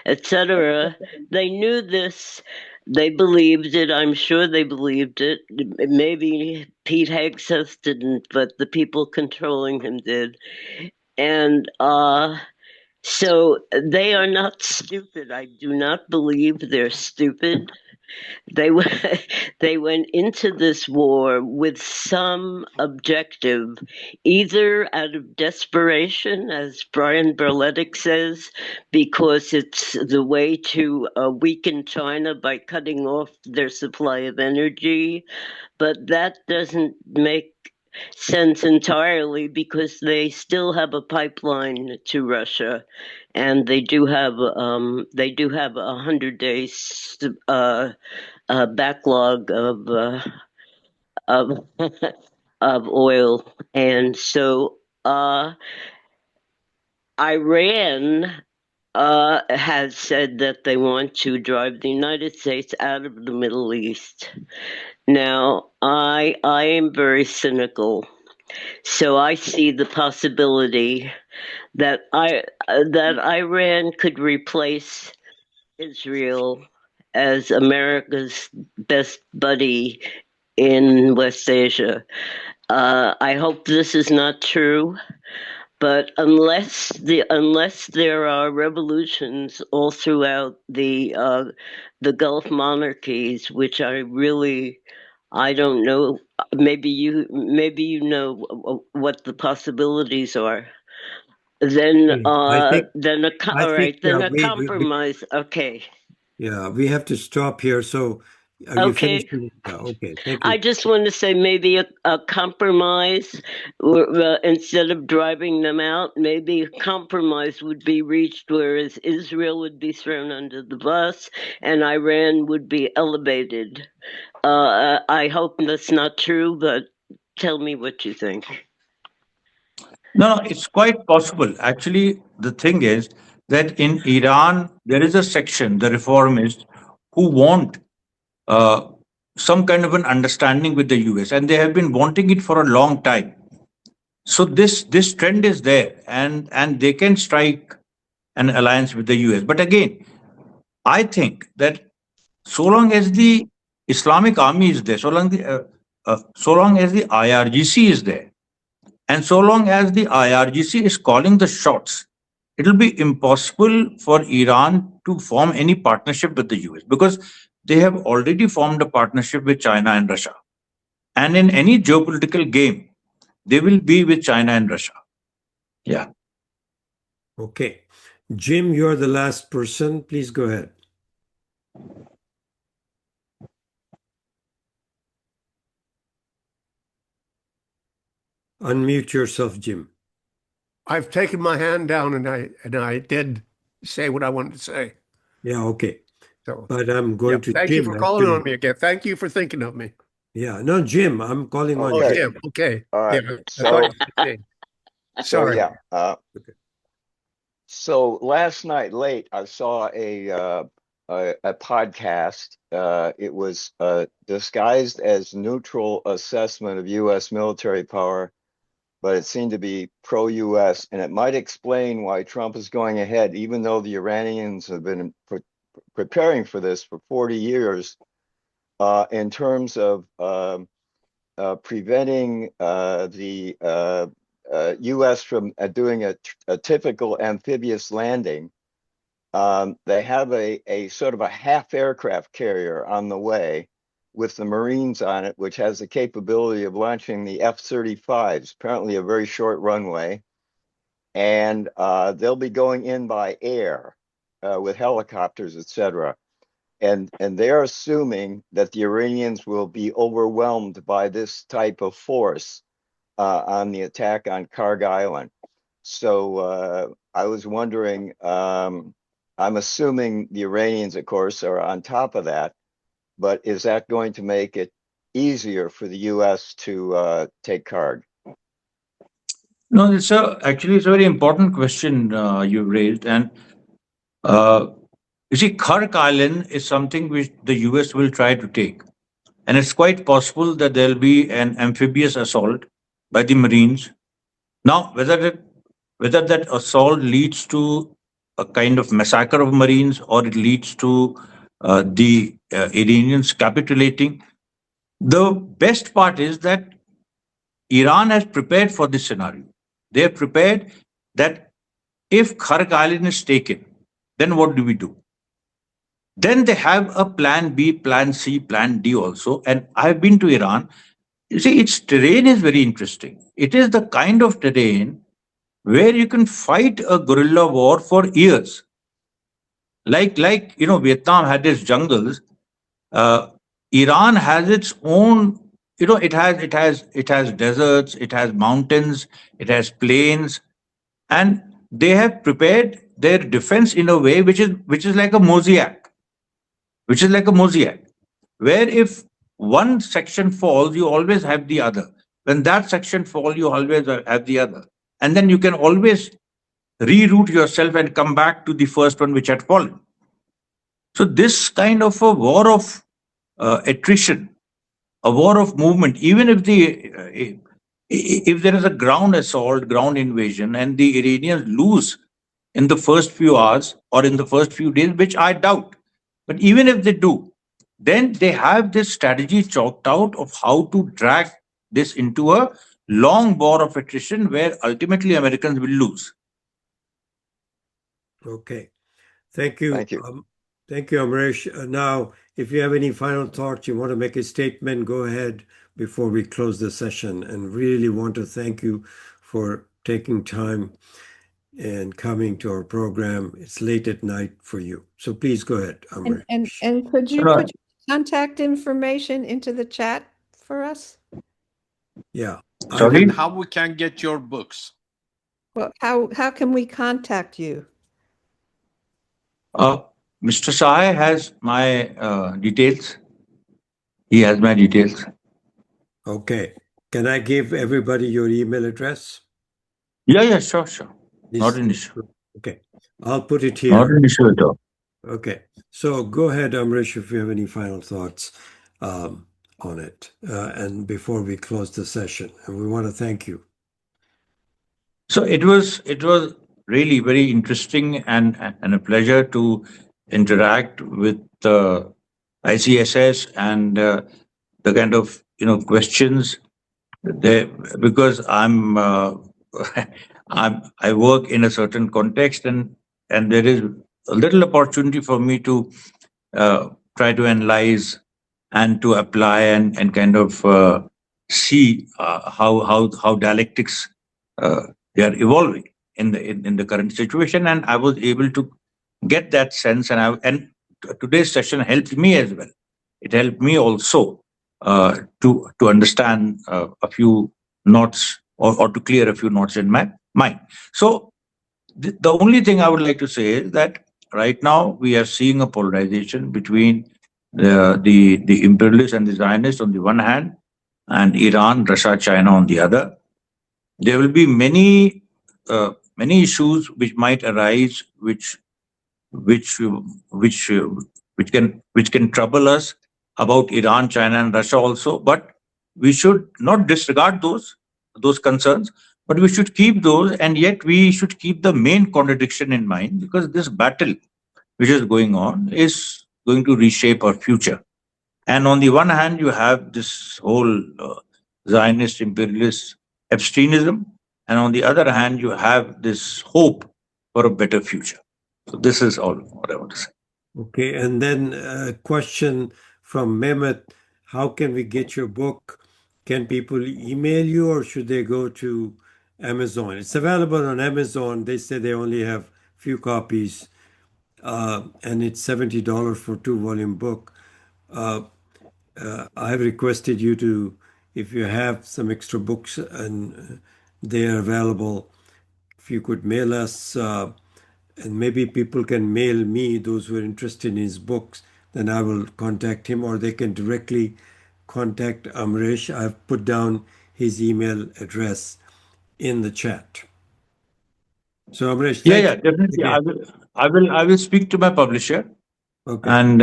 etc. They knew this. They believed it. I'm sure they believed it. Maybe Pete Hegseth didn't, but the people controlling him did. And So they are not stupid. I do not believe they're stupid. They they went into this war with some objective, either out of desperation, as Brian Berletic says, because it's the way to weaken China by cutting off their supply of energy, but that doesn't make sense entirely because they still have a pipeline to Russia, and they do have 100 days backlog of of oil, and so Iran has said that they want to drive the United States out of the Middle East. Now, I am very cynical, so I see the possibility that Iran could replace Israel as America's best buddy in West Asia. I hope this is not true, but unless there are revolutions all throughout the Gulf monarchies, which I don't know. Maybe you know what the possibilities are. Then I think all right, then a we compromise. Okay. yeah, we have to stop here. So are you Okay. finished? Yeah, okay, thank I you. just want to say maybe a compromise instead of driving them out. Maybe a compromise would be reached, whereas Israel would be thrown under the bus and Iran would be elevated. I hope that's not true, but tell me what you think. No, it's quite possible. Actually, the thing is that in Iran, there is a section, the reformists, who want uh, some kind of an understanding with the US, and they have been wanting it for a long time. So this trend is there, and they can strike an alliance with the US. But again, I think that so long as the Islamic Army is there, so long as the IRGC is there, and so long as the IRGC is calling the shots, it will be impossible for Iran to form any partnership with the US because they have already formed a partnership with China and Russia. And in any geopolitical game, they will be with China and Russia. Yeah. Okay. Jim, you're the last person. Please go ahead. Unmute yourself, Jim. I've taken my hand down and I did say what I wanted to say. Yeah, okay. So, But I'm going to thank Jim. you for calling actually. on me again. Thank you for thinking of me. Yeah, no, Jim, I'm calling on Oh, Jim. Jim. Okay. All right. Yeah, I So, thought you said Jane. Sorry. Okay. So last night late, I saw a podcast. It was disguised as neutral assessment of U.S. military power, but it seemed to be pro-U.S. and it might explain why Trump is going ahead, even though the Iranians have been preparing for this for 40 years, in terms of preventing the U.S. from doing a typical amphibious landing. They have a sort of a half aircraft carrier on the way with the Marines on it, which has the capability of launching the F-35s, apparently a very short runway. And they'll be going in by air with helicopters, etc. And they're assuming that the Iranians will be overwhelmed by this type of force on the attack on Karg Island. So I was wondering, I'm assuming the Iranians, of course, are on top of that, but is that going to make it easier for the U.S. to take Karg? No, actually it's a very important question you raised, and you see, Karg Island is something which the US will try to take, and it's quite possible that there'll be an amphibious assault by the Marines. Now, whether that assault leads to a kind of massacre of Marines or it leads to the Iranians capitulating, the best part is that Iran has prepared for this scenario. They have prepared that if Khark Island is taken, then what do we do? Then they have a plan B, plan C, plan D also. And I've been to Iran. You see, its terrain is very interesting. It is the kind of terrain where you can fight a guerrilla war for years. Like Vietnam had its jungles. Uh, Iran has its own. It has deserts, it has mountains, it has plains, and they have prepared their defense in a way which is like a mosaic, where if one section falls, you always have the other. When that section falls, you always have the other, and then you can always reroute yourself and come back to the first one which had fallen. So this kind of a war of attrition, a war of movement, even if there is a ground assault, ground invasion, and the Iranians lose in the first few hours or in the first few days, which I doubt, but even if they do, then they have this strategy chalked out of how to drag this into a long war of attrition where ultimately Americans will lose. Okay. Thank you. Thank you. Thank you, Amaresh. Now, if you have any final thoughts, you want to make a statement, go ahead before we close the session. And really want to thank you for taking time and coming to our program. It's late at night for you. So please go ahead, Amaresh. And could you put your contact information into the chat for us? Yeah. Sorry? And how we can get your books? Well, how can we contact you? Mr. Sahay has my details. He has my details. Okay. Can I give everybody your email address? Yeah, sure. Not an issue. Okay. I'll put it Not here. an issue at all. Okay. So go ahead, Amaresh, if you have any final thoughts on it. And before we close the session, and we want to thank you. So it was really very interesting and a pleasure to interact with ICSS and the kind of questions there, because I work in a certain context, and there is a little opportunity for me to try to analyze and to apply and kind of see how dialectics they are evolving in the current situation, and I was able to get that sense, and today's session helped me as well. It helped me also to understand a few knots or to clear a few knots in my mind. So the only thing I would like to say is that right now we are seeing a polarization between the imperialists and the Zionists on the one hand, and Iran, Russia, China on the other. There will be many issues which might arise, which can trouble us about Iran, China, and Russia also. But we should not disregard those concerns, but we should keep those, and yet we should keep the main contradiction in mind, because this battle which is going on is going to reshape our future. And on the one hand, you have this whole Zionist imperialist abstainism, and on the other hand, you have this hope for a better future. So this is all what I want to say. Okay, and then a question from Mehmet: how can we get your book? Can people email you, or should they go to Amazon? It's available on Amazon. They say they only have few copies, and it's $70 for 2-volume book. I've requested you to, if you have some extra books and they are available, if you could mail us, and maybe people can mail me, those who are interested in his books, then I will contact him, or they can directly contact Amaresh. I've put down his email address in the chat. So Amaresh, Yeah, definitely. I will speak to my publisher. Okay. And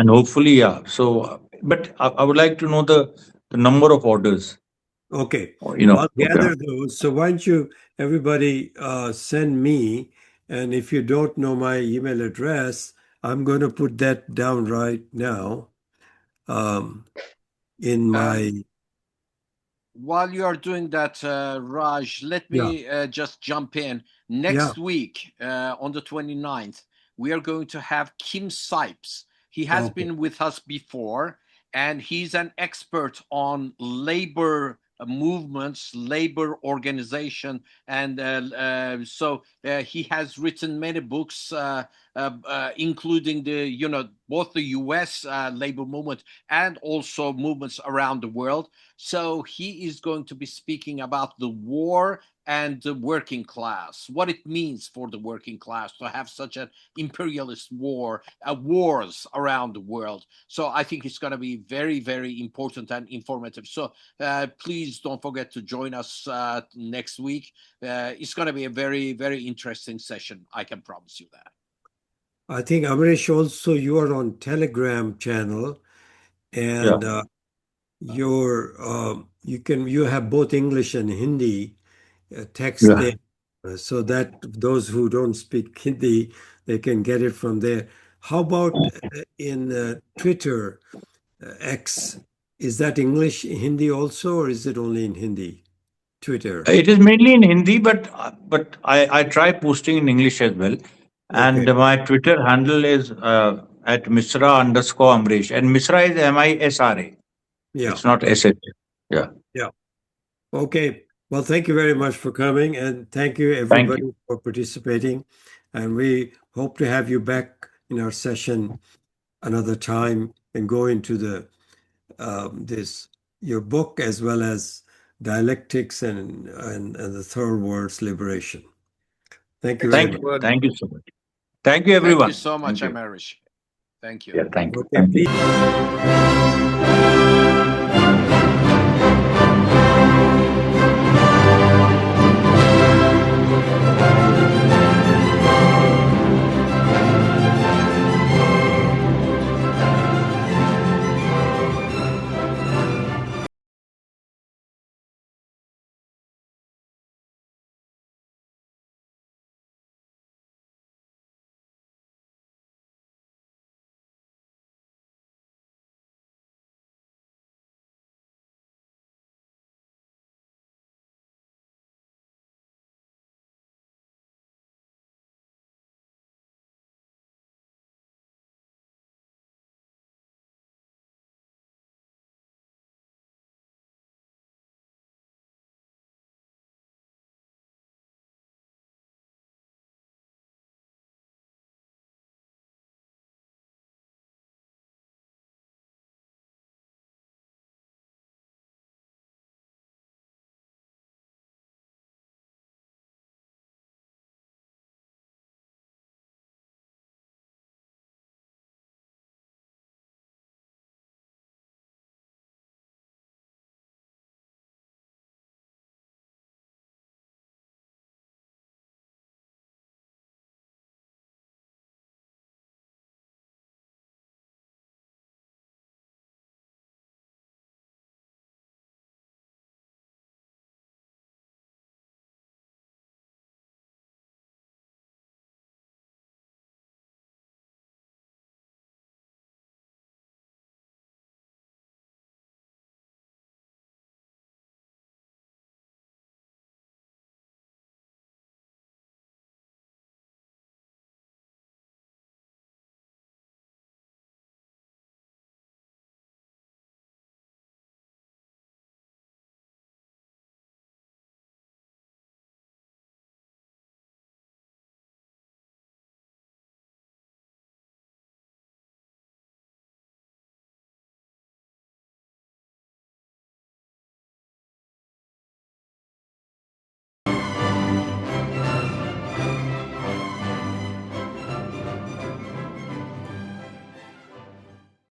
hopefully, yeah. So, but I would like to know the number of orders. Okay. I'll gather those. So why don't you, everybody, send me, and if you don't know my email address, I'm going to put that down right now in my While you are doing that, Raj, let me just jump in. Next week, on the 29th, we are going to have Kim Sipes. He has been with us before, and he's an expert on labor movements, labor organization, and so he has written many books, including both the U.S. Labor movement and also movements around the world. So he is going to be speaking about the war and the working class, what it means for the working class to have such an imperialist wars around the world. So I think it's going to be very, very important and informative. So please don't forget to join us next week. It's going to be a very, very interesting session. I can promise you that. I think, Amaresh, also you are on Telegram channel, and you have both English and Hindi text there, so that those who don't speak Hindi, they can get it from there. How about in Twitter, X? Is that English, Hindi also, or is it only in Hindi? Twitter. It is mainly in Hindi, but I try posting in English as well. And my Twitter handle is at Mishra_Amaresh, and Mishra is MISRA. Yeah, it's not SH. Yeah. Okay. Well, thank you very much for coming, and thank you everybody for participating. And we hope to have you back in our session another time and go into the your book as well as dialectics and the third world's liberation. Thank you very much. Thank you so much. Thank you, everyone. Thank you so much, Amaresh. Thank you. Yeah, thank you. Okay, please.